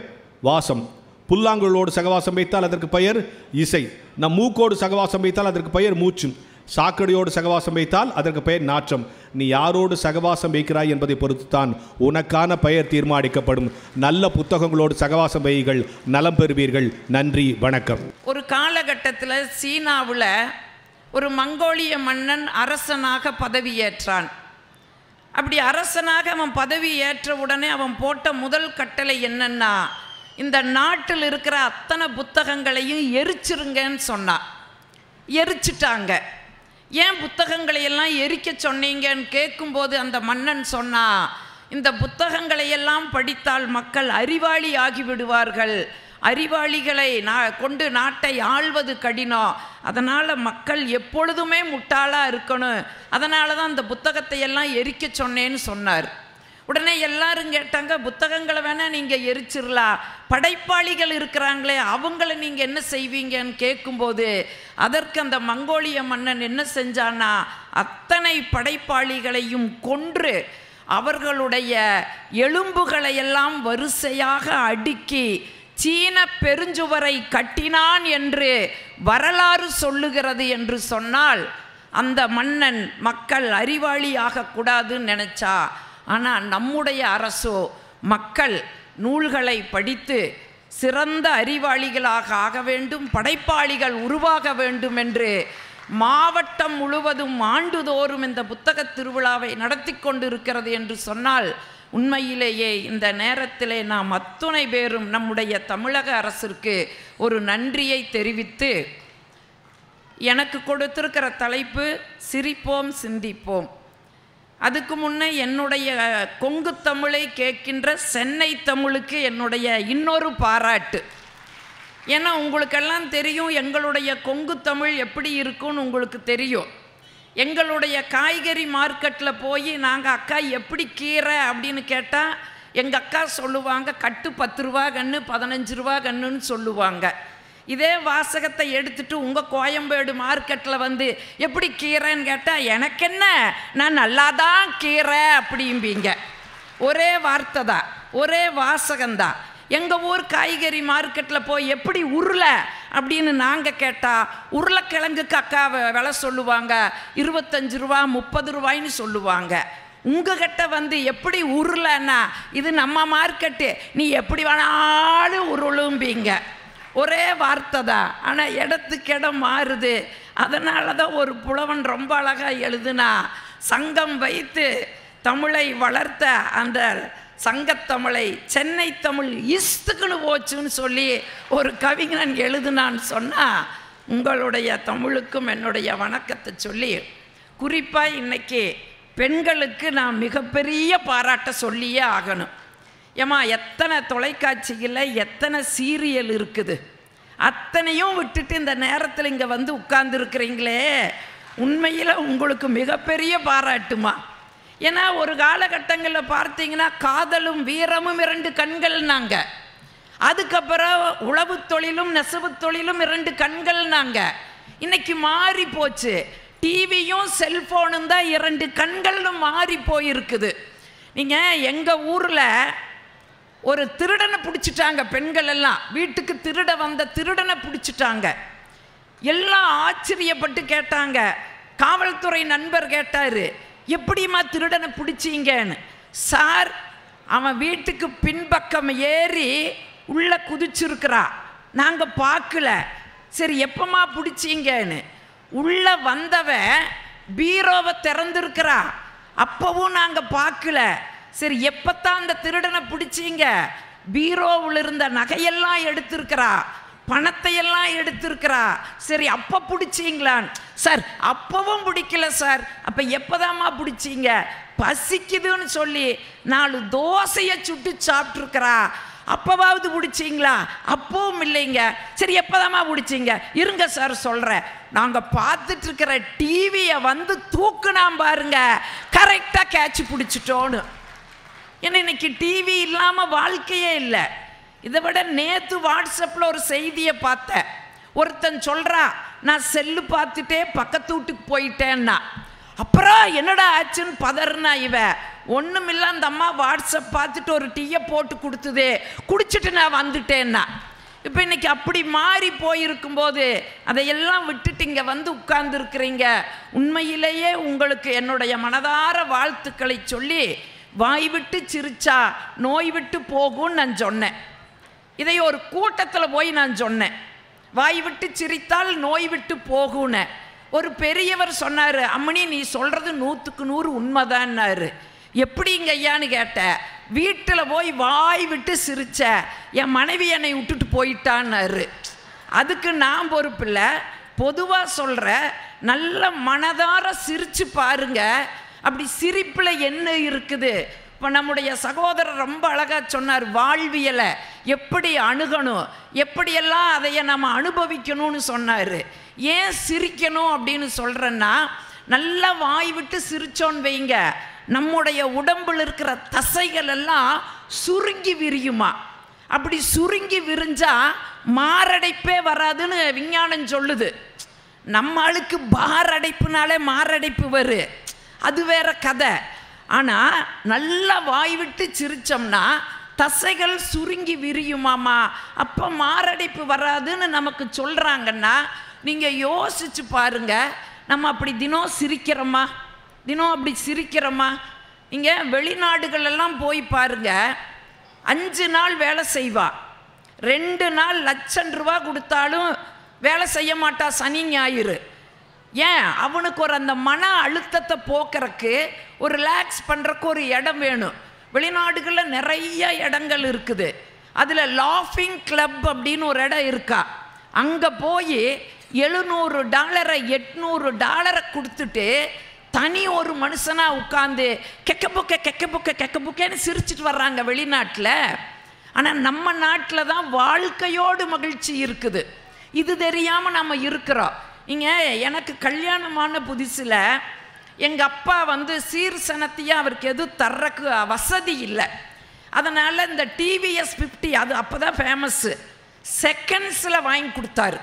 வாசம், புல்லாங்குழலோடு சகவாசம் வைத்தால் அதற்கு பெயர் இசை, நம் மூக்கோடு சகவாசம் வைத்தால் அதற்கு பெயர் மூச்சு, சாக்கடையோடு சகவாசம் வைத்தால் அதற்கு பெயர் நாற்றம். நீ யாரோடு சகவாசம் வைக்கிறாய் என்பதை பொறுத்துத்தான் உனக்கான பெயர் தீர்மானிக்கப்படும். நல்ல புத்தகங்களோடு சகவாசம் வையுங்கள், நலம் பெறுவீர்கள். நன்றி, வணக்கம். ஒரு காலகட்டத்தில் சீனாவில் ஒரு மங்கோலிய மன்னன் அரசனாக பதவியேற்றான். அப்படி அரசனாக அவன் பதவி ஏற்ற உடனே அவன் போட்ட முதல் கட்டளை என்னன்னா, இந்த நாட்டில் இருக்கிற அத்தனை புத்தகங்களையும் எரிச்சிருங்கன்னு சொன்னான். எரிச்சிட்டாங்க. ஏன் புத்தகங்களை எல்லாம் எரிக்க சொன்னீங்கன்னு கேட்கும்போது அந்த மன்னன் சொன்னா, இந்த புத்தகங்களை எல்லாம் படித்தால் மக்கள் அறிவாளி ஆகிவிடுவார்கள், அறிவாளிகளை கொண்டு நாட்டை ஆள்வது கடினம், அதனால் மக்கள் எப்பொழுதுமே முட்டாளாக இருக்கணும், அதனால தான் அந்த புத்தகத்தை எல்லாம் எரிக்க சொன்னேன்னு சொன்னார். உடனே எல்லாரும் கேட்டாங்க, புத்தகங்களை வேணால் நீங்கள் எரிச்சிடலாம், படைப்பாளிகள் இருக்கிறாங்களே அவங்கள நீங்கள் என்ன செய்வீங்கன்னு கேட்கும்போது அதற்கு அந்த மங்கோலிய மன்னன் என்ன செஞ்சான்னா, அத்தனை படைப்பாளிகளையும் கொன்று அவர்களுடைய எலும்புகளை எல்லாம் வரிசையாக அடுக்கி சீன பெருஞ்சுவரை கட்டினான் என்று வரலாறு சொல்லுகிறது என்று சொன்னால், அந்த மன்னன் மக்கள் அறிவாளியாக கூடாதுன்னு நினச்சா. ஆனால் நம்முடைய அரசோ மக்கள் நூல்களை படித்து சிறந்த அறிவாளிகளாக ஆக வேண்டும், படைப்பாளிகள் உருவாக வேண்டும் என்று மாவட்டம் முழுவதும் ஆண்டுதோறும் இந்த புத்தக திருவிழாவை நடத்தி கொண்டிருக்கிறது என்று சொன்னால், உண்மையிலேயே இந்த நேரத்திலே நாம் அத்துணை பேரும் நம்முடைய தமிழக அரசிற்கு ஒரு நன்றியை தெரிவித்து, எனக்கு கொடுத்திருக்கிற தலைப்பு சிரிப்போம் சிந்திப்போம். அதுக்கு முன்னே என்னுடைய கொங்கு தமிழை கேட்கின்ற சென்னை தமிழுக்கு என்னுடைய இன்னொரு பாராட்டு. ஏன்னா உங்களுக்கெல்லாம் தெரியும் எங்களுடைய கொங்கு தமிழ் எப்படி இருக்குன்னு உங்களுக்கு தெரியும். எங்களுடைய காய்கறி மார்க்கெட்டில் போய் நாங்கள் அக்கா எப்படி கீரை அப்படின்னு கேட்டால் எங்கள் அக்கா சொல்லுவாங்க, கட்டு 10 ரூபா கன்று 15 ரூபா கன்றுன்னு சொல்லுவாங்க. இதே வாசகத்தை எடுத்துட்டு உங்கள் கோயம்பேடு மார்க்கெட்டில் வந்து எப்படி கீரைன்னு கேட்டால் எனக்கு என்ன, நான் நல்லா தான் கீரை அப்படிம்பீங்க. ஒரே வார்த்தை தான், ஒரே வாசகம்தான். எங்கள் ஊர் காய்கறி மார்க்கெட்டில் போய் எப்படி உருளை அப்படின்னு நாங்கள் கேட்டால் உருளைக்கிழங்குக்கு அக்கா விலை சொல்லுவாங்க 25 ரூபா 30 ரூபாய்ன்னு சொல்லுவாங்க. உங்ககிட்ட வந்து எப்படி உருளைன்னா இது நம்ம மார்க்கெட்டு, நீ எப்படி வேணாலும் உருளும்பீங்க. ஒரே வார்த்தை தான், ஆனால் இடத்துக்கு இடம் மாறுது. அதனால தான் ஒரு புலவன் ரொம்ப அழகாக எழுதுனா, சங்கம் வைத்து தமிழை வளர்த்த அந்த சங்கத்தமிழை சென்னை தமிழ் இஸ்துக்குன்னு போச்சுன்னு சொல்லி ஒரு கவிஞன் எழுதுனான்னு சொன்னால், உங்களுடைய தமிழுக்கும் என்னுடைய வணக்கத்தை சொல்லி, குறிப்பாக இன்றைக்கி பெண்களுக்கு நான் மிகப்பெரிய பாராட்ட சொல்லியே ஆகணும். ஏம்மா எத்தனை தொலைக்காட்சியில் எத்தனை சீரியல் இருக்குது, அத்தனையும் விட்டுட்டு இந்த நேரத்தில் இங்கே வந்து உட்கார்ந்துருக்கிறீங்களே, உண்மையில் உங்களுக்கு மிகப்பெரிய பாராட்டுமா. ஏன்னா ஒரு காலகட்டங்களில் பார்த்தீங்கன்னா காதலும் வீரமும் 2 கண்கள்னாங்க. அதுக்கப்புறம் உழவு தொழிலும் நெசவு தொழிலும் 2 கண்கள்னாங்க. இன்னைக்கு மாறி போச்சு. டிவியும் செல்போனும் தான் 2 கண்கள்னு மாறி போயிருக்குது. நீங்கள் எங்கள் ஊரில் ஒரு திருடனை பிடிச்சிட்டாங்க. பெண்கள் எல்லாம் வீட்டுக்கு திருட வந்த திருடனை பிடிச்சிட்டாங்க. எல்லாம் ஆச்சரியப்பட்டு கேட்டாங்க. காவல்துறை நண்பர் கேட்டார், எப்படிம்மா திருடனை பிடிச்சிங்கன்னு. சார், அவன் வீட்டுக்கு பின்பக்கம் ஏறி உள்ளே குதிச்சிருக்கிறா, நாங்கள் பார்க்கல. சரி, எப்பமா பிடிச்சிங்கன்னு. உள்ளே வந்தவன் பீரோவை திறந்துருக்கிறா, அப்பவும் நாங்கள் பார்க்கல. சரி, எப்பத்தான் அந்த திருடனை பிடிச்சிங்க? பீரோவில் இருந்த நகையெல்லாம் எடுத்திருக்கிறா, பணத்தையெல்லாம் எடுத்திருக்கிறா. சரி, அப்போ பிடிச்சிங்களான்னு. சார், அப்பவும் பிடிக்கல சார். அப்போ எப்போதாம்மா பிடிச்சிங்க? பசிக்குதுன்னு சொல்லி 4 தோசையை சுட்டு சாப்பிட்ருக்கிறா, அப்போவாவது பிடிச்சிங்களா? அப்பவும் இல்லைங்க. சரி, எப்போதாம்மா பிடிச்சிங்க? இருங்க சார் சொல்கிறேன். நாங்கள் பார்த்துட்டு இருக்கிற டிவியை வந்து தூக்குனாம் பாருங்க, கரெக்டாக கேட்ச் பிடிச்சிட்டோன்னு. ஏன்னா இன்னைக்கு டிவி இல்லாமல் வாழ்க்கையே இல்லை. இதை விட நேற்று வாட்ஸ்அப்பில் ஒரு செய்தியை பார்த்தேன். ஒருத்தன் சொல்கிறா, நான் செல்லு பார்த்துட்டே பக்கத்து வீட்டுக்கு போயிட்டேன்னா. அப்புறம் என்னடா ஆச்சுன்னு பதறுனா இவ. ஒன்றுமில்ல, அந்த அம்மா வாட்ஸ்அப் பார்த்துட்டு ஒரு டீயை போட்டு கொடுத்துதே, குடிச்சிட்டு நான் வந்துட்டேன்னா. இப்போ இன்னைக்கு அப்படி மாறி போயிருக்கும்போது அதையெல்லாம் விட்டுட்டு இங்கே வந்து உட்கார்ந்துருக்கிறீங்க. உண்மையிலேயே உங்களுக்கு என்னுடைய மனதார வாழ்த்துக்களை சொல்லி, வாய் விட்டு சிரிச்சா நோய் விட்டு போகும்னு நான் சொன்னேன். இதை ஒரு கூட்டத்தில் போய் நான் சொன்னேன், வாய் விட்டு சிரித்தால் நோய் விட்டு போகும்னு. ஒரு பெரியவர் சொன்னார், அம்மணி நீ சொல்கிறது 100க்கு 100 உண்மைதான்னாரு. எப்படிங்க ஐயான்னு கேட்டேன். வீட்டில் போய் வாய் விட்டு சிரிச்ச, என் மனைவி என்னை விட்டுட்டு போயிட்டான்னாரு. அதுக்கு நான் பொறுப்பில்லை, பொதுவாக சொல்கிற, நல்ல மனதார சிரிச்சு பாருங்க. அப்படி சிரிப்பில் என்ன இருக்குது? இப்போ நம்முடைய சகோதரர் ரொம்ப அழகாக சொன்னார், வாழ்வியலை எப்படி அணுகணும், எப்படியெல்லாம் அதையை நம்ம அனுபவிக்கணும்னு சொன்னார். ஏன் சிரிக்கணும் அப்படின்னு சொல்கிறேன்னா, நல்லா வாய் விட்டு சிரிச்சோன்னு வைங்க, நம்முடைய உடம்பில் இருக்கிற தசைகள் எல்லாம் சுருங்கி விரியுமா. அப்படி சுருங்கி விரிஞ்சா மாரடைப்பே வராதுன்னு விஞ்ஞானம் சொல்லுது. நம்ம ஆளுக்கு பாரடைப்புனாலே மாரடைப்பு வரும், அது வேற கதை. ஆனால் நல்லா வாய் விட்டு சிரிச்சோம்னா தசைகள் சுருங்கி விரியுமாமா, அப்போ மாரடைப்பு வராதுன்னு நமக்கு சொல்கிறாங்கன்னா, நீங்கள் யோசிச்சு பாருங்க. நம்ம அப்படி தினம் சிரிக்கிறோமா? தினம் அப்படி சிரிக்கிறோமா? நீங்கள் வெளிநாடுகளெல்லாம் போய் பாருங்க, 5 நாள் வேலை செய்வா, 2 நாள் ₹1,00,000 கொடுத்தாலும் வேலை செய்ய மாட்டா, சனி ஞாயிறு. ஏன்? அவனுக்கு ஒரு அந்த மன அழுத்தத்தை போக்குறக்கு, ஒரு ரிலாக்ஸ் பண்ணுறக்கு ஒரு இடம் வேணும். வெளிநாடுகளில் நிறைய இடங்கள் இருக்குது. அதில் லாஃபிங் கிளப் அப்படின்னு ஒரு இடம் இருக்கா. அங்கே போய் $700 $800 கொடுத்துட்டு தனி ஒரு மனுஷனாக உட்காந்து கெக்க புக்கேன்னு சிரிச்சிட்டு வர்றாங்க வெளிநாட்டில். ஆனால் நம்ம நாட்டில் தான் வாழ்க்கையோடு மகிழ்ச்சி இருக்குது. இது தெரியாமல் நம்ம இருக்கிறோம். இங்கே எனக்கு கல்யாணமான புதுசில் எங்கள் அப்பா வந்து சீர்சனத்தையாக அவருக்கு எதுவும் தர்றக்கு வசதி இல்லை. அதனால் இந்த TVS 50 அது அப்போ தான் ஃபேமஸ்ஸு, செகண்ட்ஸில் வாங்கி கொடுத்தாரு.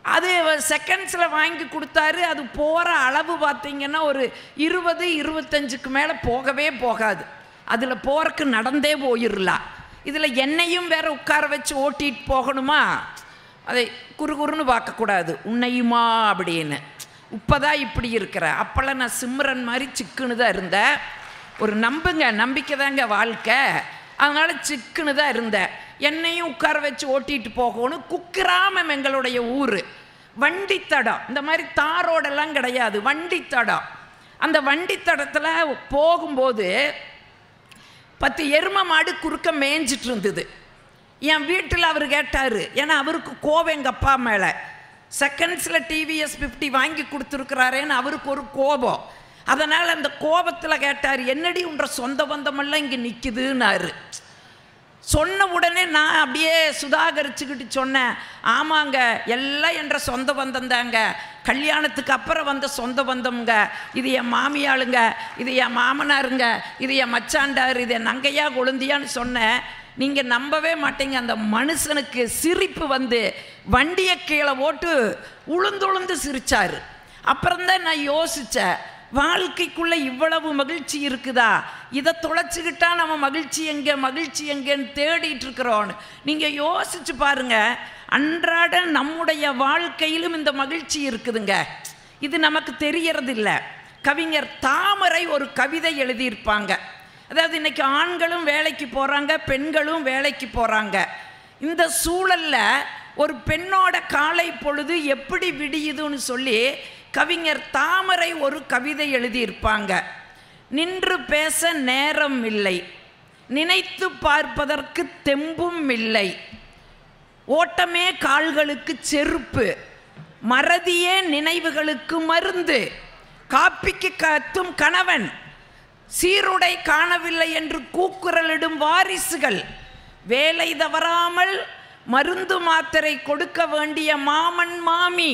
அது செகண்ட்ஸில் வாங்கி கொடுத்தாரு. அது போகிற அளவு பார்த்திங்கன்னா ஒரு 20-25க்கு மேலே போகவே போகாது. அதில் போகிறக்கு நடந்தே போயிடலாம். இதில் என்னையும் வேற உட்கார வச்சு ஓட்டிகிட்டு போகணுமா? அதை குறுகுறுன்னு பார்க்கக்கூடாது, உன்னையுமா அப்படின்னு. இப்போதான் இப்படி இருக்கிற, அப்போல்லாம் நான் சிம்ரன் மாதிரி சிக்குன்னு தான் இருந்தேன். ஒரு நம்பிக்கை தாங்க வாழ்க்கை. அதனால் சிக்குன்னு தான் இருந்தேன். என்னையும் உட்கார வச்சு ஓட்டிகிட்டு போகணும். குக்கிராமம் எங்களுடைய ஊர். வண்டித்தடம், இந்த மாதிரி தாரோடெல்லாம் கிடையாது, வண்டித்தடம். அந்த வண்டித்தடத்தில் போகும்போது 10 எருமை மாடு குறுக்க மேய்ஞ்சிட்டு இருந்தது. என் வீட்டில் அவர் கேட்டார், ஏன்னா அவருக்கு கோபம் எங்கள் அப்பா மேலே. செகண்ட்ஸில் TVS 50 வாங்கி கொடுத்துருக்குறாரேன்னு அவருக்கு ஒரு கோபம். அதனால் அந்த கோபத்தில் கேட்டார், என்னடி உன்ற சொந்த பந்தமெல்லாம் இங்கே நிற்குதுன்னாரு. சொன்ன உடனே நான் அப்படியே சுதாகரிச்சுக்கிட்டு சொன்னேன், ஆமாங்க எல்லாம் என்ற சொந்த பந்தம் தாங்க, கல்யாணத்துக்கு அப்புறம் வந்த சொந்த பந்தம்ங்க, இது என் மாமியாளுங்க, இது என் மாமனாருங்க, இது என் மச்சாண்டார், இது என் நங்கையா கொழுந்தியான்னு சொன்னேன். நீங்கள் நம்பவே மாட்டீங்க, அந்த மனுஷனுக்கு சிரிப்பு வந்து வண்டியை கீழே ஓட்டு உளுந்து சிரிச்சார். அப்புறம்தான் நான் யோசித்தேன், வாழ்க்கைக்குள்ளே இவ்வளவு மகிழ்ச்சி இருக்குதா, இதை தொலைச்சிக்கிட்டா நம்ம மகிழ்ச்சி எங்கேன்னு தேடிட்டு இருக்கிறோன்னு. நீங்கள் யோசிச்சு பாருங்க, அன்றாட நம்முடைய வாழ்க்கையிலும் இந்த மகிழ்ச்சி இருக்குதுங்க, இது நமக்கு தெரியறதில்லை. கவிஞர் தாமரை ஒரு கவிதை எழுதியிருப்பாங்க. அதாவது இன்னைக்கு ஆண்களும் வேலைக்கு போகிறாங்க, பெண்களும் வேலைக்கு போகிறாங்க. இந்த சூழலில் ஒரு பெண்ணோட காலை பொழுது எப்படி விடியுதுன்னு சொல்லி கவிஞர் தாமரை ஒரு கவிதை எழுதியிருப்பாங்க. நின்று பேச நேரம் இல்லை, நினைத்து பார்ப்பதற்கு தெம்பும் இல்லை, ஓட்டமே கால்களுக்கு செருப்பு, மறதியே நினைவுகளுக்கு மருந்து, காப்பிக்கு கத்தும் கணவன், சீருடை காணவில்லை என்று கூக்குரலிடும் வாரிசுகள், வேலை தவறாமல் மருந்து மாத்திரை கொடுக்க வேண்டிய மாமன் மாமி,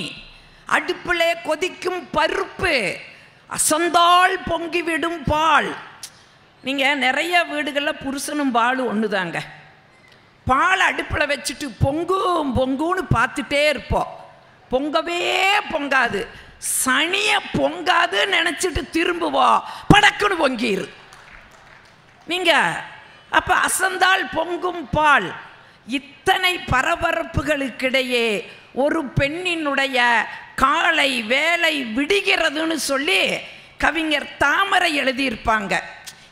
அடுப்பிலே கொதிக்கும் பருப்பு, அசந்தால் பொங்கிவிடும் பால். நீங்கள் நிறைய வீடுகளில் புருஷனும் பாலும் ஒன்று தாங்க. பால் அடுப்பில் வச்சுட்டு பொங்குன்னு பார்த்துட்டே இருப்போம், பொங்கவே பொங்காது. சனிய பொங்காதுன்னு நினச்சிட்டு திரும்புவோம், படக்குன்னு பொங்கிரு. நீங்கள் அப்போ அசந்தால் பொங்கும் பால். இத்தனை பரபரப்புகளுக்கிடையே ஒரு பெண்ணினுடைய காலை வேலை விடுகிறதுன்னு சொல்லி கவிஞர் தாமரை எழுதியிருப்பாங்க.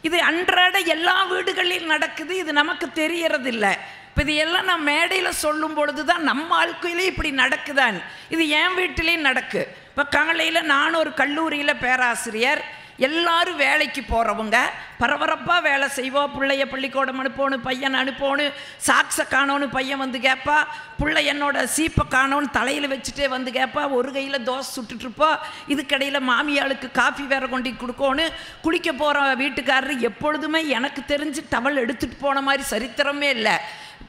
இது அன்றாட எல்லா வீடுகளிலும் நடக்குது, இது நமக்கு தெரியறதில்லை. இப்போ இது எல்லாம் நான் மேடையில் சொல்லும் பொழுது தான் நம்ம வாழ்க்கையிலே இப்படி நடக்குதான், இது என் வீட்டிலையும் நடக்கு. இப்போ காலையில் நான் ஒரு கல்லூரியில் பேராசிரியர், எல்லாரும் வேலைக்கு போகிறவங்க, பரபரப்பாக வேலை செய்வோம். பிள்ளைய பள்ளிக்கூடம் அனுப்பணும், பையனை அனுப்பணும், சாக்ஸை காணோன்னு பையன் வந்து கேட்பா, பிள்ளை என்னோட சீப்பை காணோன்னு தலையில் வச்சுட்டே வந்து கேட்பா, ஒரு கையில் தோசை சுட்டுட்ருப்போம், இதுக்கடையில் மாமியாளுக்கு காஃபி வேற கொண்டு கொடுக்கணும். குளிக்க போகிற வீட்டுக்காரர் எப்பொழுதுமே எனக்கு தெரிஞ்சு டவல் எடுத்துகிட்டு போன மாதிரி சரித்திரமே இல்லை.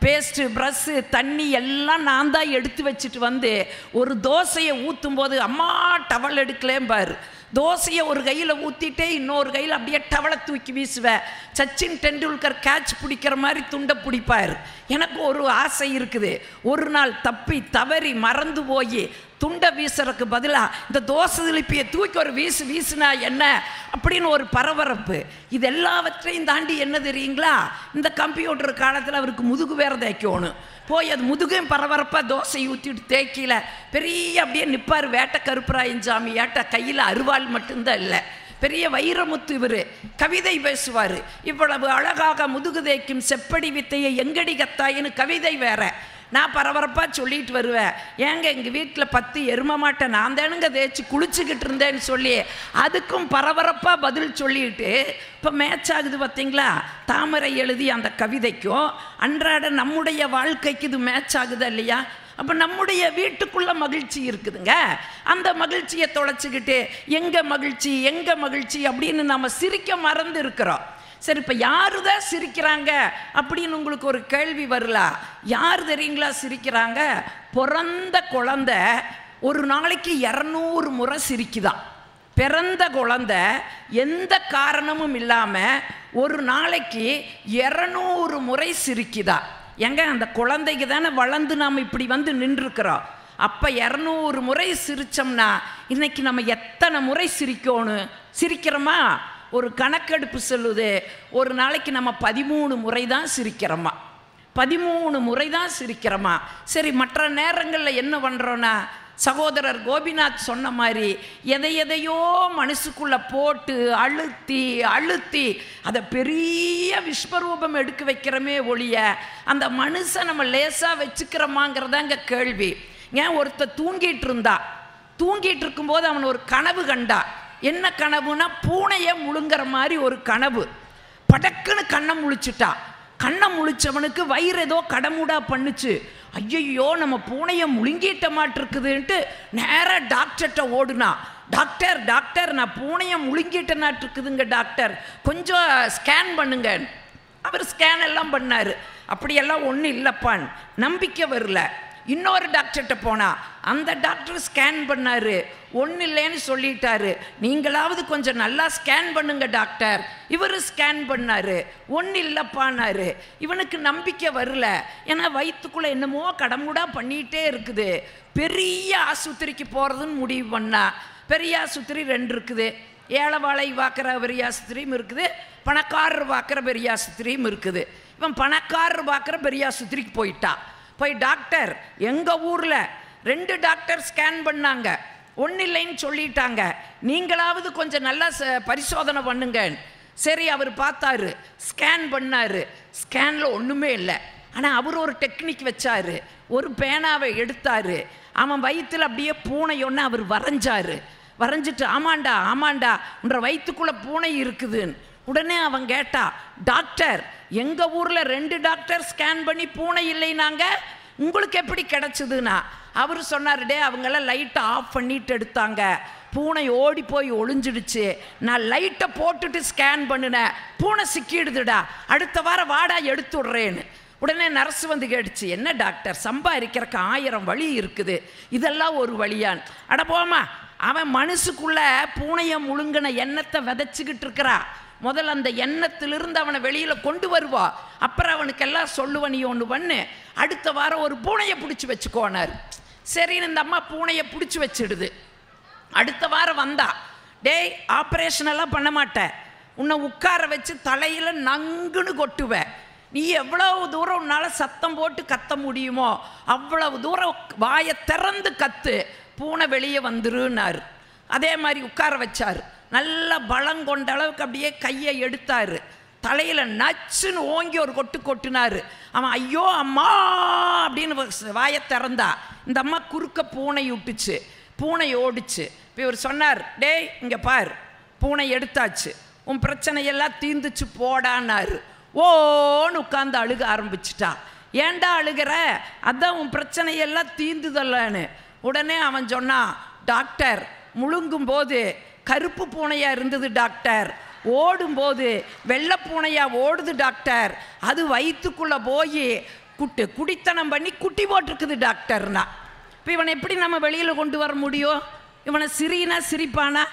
பேஸ்ட்டு, ப்ரஷ்ஷு, தண்ணி எல்லாம் நான் தான் எடுத்து வச்சுட்டு வந்து ஒரு தோசையை ஊற்றும் போது அம்மா டவல் எடுக்கலேம்பார். தோசையை ஒரு கையில் ஊற்றிட்டே இன்னொரு கையில் அப்படியே டவலை தூக்கி வீசுவேன். சச்சின் டெண்டுல்கர் கேட்ச் பிடிக்கிற மாதிரி துண்டை பிடிப்பார். எனக்கு ஒரு ஆசை இருக்குது, ஒரு நாள் தப்பி தவறி மறந்து போய் துண்டை வீசுறதுக்கு பதிலாக இந்த தோசை திருப்பியை தூக்கி ஒரு வீசுனா என்ன அப்படின்னு ஒரு பரபரப்பு. இது எல்லாவற்றையும் தாண்டி என்ன தெரியுங்களா, இந்த கம்ப்யூட்டர் காலத்தில் அவருக்கு முதுகு வேற தேய்க்கணும். போய் அது முதுகையும் பரபரப்பாக தோசை ஊற்றிட்டு தேய்க்கல பெரிய அப்படியே நிற்பார். வேட்டை கருப்பராயஞ்சாமி ஏட்ட கையில் அருவாள் மட்டும்தான் இல்லை, பெரிய வைரமுத்து. இவர் கவிதை பேசுவார். இவ்வளவு அழகாக முதுகு தேய்க்கும் செப்படி வித்தையை எங்கடி கத்தாயின்னு கவிதை வேற. நான் பரபரப்பாக சொல்லிட்டு வருவேன், ஏங்க எங்கள் வீட்டில் 10 எரும மாட்டை நான் தானுங்க தேய்ச்சி குளிச்சுக்கிட்டு இருந்தேன்னு சொல்லி அதுக்கும் பரபரப்பாக பதில் சொல்லிட்டு இப்போ மேட்ச் ஆகுது பார்த்தீங்களா. தாமரை எழுதி அந்த கவிதைக்கும் அன்றாட நம்முடைய வாழ்க்கைக்கு இது மேட்ச் ஆகுதா இல்லையா? அப்போ நம்முடைய வீட்டுக்குள்ள மகிழ்ச்சி இருக்குதுங்க. அந்த மகிழ்ச்சியை தொலைச்சிக்கிட்டு எங்கே மகிழ்ச்சி அப்படின்னு நம்ம சிரிக்க மறந்து இருக்கிறோம். சரி, இப்போ யாரு தான் சிரிக்கிறாங்க அப்படின்னு உங்களுக்கு ஒரு கேள்வி வரல. யார் தெரியுங்களா சிரிக்கிறாங்க? பிறந்த குழந்தை ஒரு நாளைக்கு 200 முறை சிரிக்குதான். பிறந்த குழந்தை எந்த காரணமும் இல்லாமல் ஒரு நாளைக்கு 200 முறை சிரிக்குதா. எங்க அந்த குழந்தைக்கு தானே வளர்ந்து நாம் இப்படி வந்து நின்றுருக்கிறோம். அப்போ 200 முறை சிரித்தோம்னா இன்னைக்கு நம்ம எத்தனை முறை சிரிக்கிறோமா? ஒரு கணக்கெடுப்பு சொல்லுது, ஒரு நாளைக்கு நம்ம 13 முறை தான் சிரிக்கிறோமா. 13 முறை தான் சிரிக்கிறோமா. சரி, மற்ற நேரங்களில் என்ன பண்ணுறோன்னா, சகோதரர் கோபிநாத் சொன்ன மாதிரி எதையோ மனசுக்குள்ளே போட்டு அழுத்தி அதை பெரிய விஸ்வரூபம் எடுக்க வைக்கிறோமே ஒழிய அந்த மனுஷன் நம்ம லேசாக வச்சுக்கிறோமாங்கிறதாங்க கேள்வி. ஏன் ஒருத்தர் தூங்கிட்டு இருக்கும்போது அவன் ஒரு கனவு கண்டா. என்ன கனவுனா, பூனையை முழுங்குற மாதிரி ஒரு கனவு. படக்குன்னு கண்ணை முழிச்சுட்டா. கண்ணை முழிச்சவனுக்கு வயிறு ஏதோ கடமுடா பண்ணுச்சு. ஐயோ நம்ம பூனையை முழுங்கிட்ட மாட்டிருக்குதுன்ட்டு நேராக டாக்டர்கிட்ட ஓடுனா. டாக்டர் நான் பூனையை முழுங்கிட்டனாட்டிருக்குதுங்க டாக்டர், கொஞ்சம் ஸ்கேன் பண்ணுங்க. அவர் ஸ்கேன் எல்லாம் பண்ணார். அப்படியெல்லாம் ஒன்றும் இல்லைப்பான். நம்பிக்கை வரல. இன்னொரு டாக்டர்கிட்ட போனா அந்த டாக்டர் ஸ்கேன் பண்ணாரு, ஒன்றும் இல்லைன்னு சொல்லிட்டாரு. நீங்களாவது கொஞ்சம் நல்லா ஸ்கேன் பண்ணுங்க டாக்டர். இவர் ஸ்கேன் பண்ணாரு, ஒன்றும் இல்லைப்பானாரு. இவனுக்கு நம்பிக்கை வரல, ஏன்னா வயிற்றுக்குள்ளே என்னமோ கடமுடா பண்ணிகிட்டே இருக்குது. பெரிய ஆஸ்பத்திரிக்கு போகிறதுன்னு முடிவு பண்ணா. பெரிய ஆஸ்பத்திரி 2 இருக்குது. ஏழைவாழை பார்க்குற பெரிய ஆஸ்பத்திரியும் இருக்குது, பணக்காரர் பார்க்குற பெரிய ஆஸ்பத்திரியும் இருக்குது. இவன் பணக்காரர் பார்க்குற பெரிய ஆஸ்பத்திரிக்கு போய் டாக்டர் எங்கள் ஊரில் 2 டாக்டர் ஸ்கேன் பண்ணாங்க, ஒன்றும் இல்லைன்னு சொல்லிட்டாங்க, நீங்களாவது கொஞ்சம் நல்லா பரிசோதனை பண்ணுங்க. சரி, அவர் பார்த்தாரு, ஸ்கேன் பண்ணார். ஸ்கேனில் ஒன்றுமே இல்லை. ஆனால் அவர் ஒரு டெக்னிக் வச்சார். ஒரு பேனாவை எடுத்தார், அவன் வயிற்றில் அப்படியே பூனை ஒன்று அவர் வரைஞ்சிட்டு ஆமாண்டா உன்ற வயிற்றுக்குள்ளே பூனை இருக்குதுன்னு. உடனே அவன் கேட்டா, டாக்டர் எங்கள் ஊரில் 2 டாக்டர் ஸ்கேன் பண்ணி பூனை இல்லைனாங்க, உங்களுக்கு எப்படி கிடச்சிதுன்னா? அவர் சொன்னார், டே அவங்களாம் லைட்டை ஆஃப் பண்ணிட்டு எடுத்தாங்க, பூனை ஓடி போய் ஒளிஞ்சிடுச்சு, நான் லைட்டை போட்டுட்டு ஸ்கேன் பண்ணினேன், பூனை சிக்கிடுதுடா, அடுத்த வாரம் வாடா எடுத்து விட்றேன்னு. உடனே நர்ஸ் வந்து கேட்டுச்சு, என்ன டாக்டர் சம்பாதிக்கிறக்கு 1000 வழி இருக்குது, இதெல்லாம் ஒரு வழியான்? அட போமா, அவன் மனசுக்குள்ள பூனையை முழுங்கின எண்ணத்தை விதைச்சிக்கிட்டு இருக்கிறா. முதல்ல அந்த எண்ணத்திலிருந்து அவனை வெளியில் கொண்டு வருவா, அப்புறம் அவனுக்கெல்லாம் சொல்லுவ, நீ ஒன்று பண்ணு, அடுத்த வாரம் ஒரு பூனையை பிடிச்சி வச்சுக்கோனார். சரின்னு இந்த அம்மா பூனையை பிடிச்சி வச்சிடுது. அடுத்த வாரம் வந்தா, டேய் ஆப்ரேஷன் எல்லாம் பண்ண மாட்டேன், உன்னை உட்கார வச்சு தலையில் நங்குன்னு கொட்டுவேன், நீ எவ்வளவு தூரம் உன்னால் சத்தம் போட்டு கத்த முடியுமோ அவ்வளவு தூரம் வாயை திறந்து கத்து, பூனை வெளியே வந்துருன்னார். அதே மாதிரி உட்கார வச்சார். நல்ல பலம் கொண்ட அளவுக்கு அப்படியே கையை எடுத்தார், தலையில் நச்சுன்னு ஓங்கி ஒரு கொட்டினார். அவன் ஐயோ அம்மா அப்படின்னு வாயை திறந்தா. இந்த அம்மா குறுக்க பூனை விட்டுச்சு, பூனை ஓடிச்சு. இப்போ இவர் சொன்னார், டேய் இங்கே பார், பூனை எடுத்தாச்சு, உன் பிரச்சனையெல்லாம் தீந்துச்சு போடான்னாரு. ஓன்னு உட்காந்து அழுக ஆரம்பிச்சிட்டா. ஏண்டா அழுகிற? அதான் உன் பிரச்சனையெல்லாம் தீந்துதல்லன்னு. உடனே அவன் சொன்னான், டாக்டர் முழுங்கும் போது கருப்பு பூனையா இருந்தது டாக்டர், ஓடும்போது வெள்ளை பூனையா ஓடுது டாக்டர், அது வயிற்றுக்குள்ளே போய் குடித்தனம் பண்ணி குட்டி போட்டிருக்குது டாக்டர்னா. இப்போ இவனை எப்படி நம்ம வெளியில் கொண்டு வர முடியும்? இவனை சிரினா சிரிப்பானா?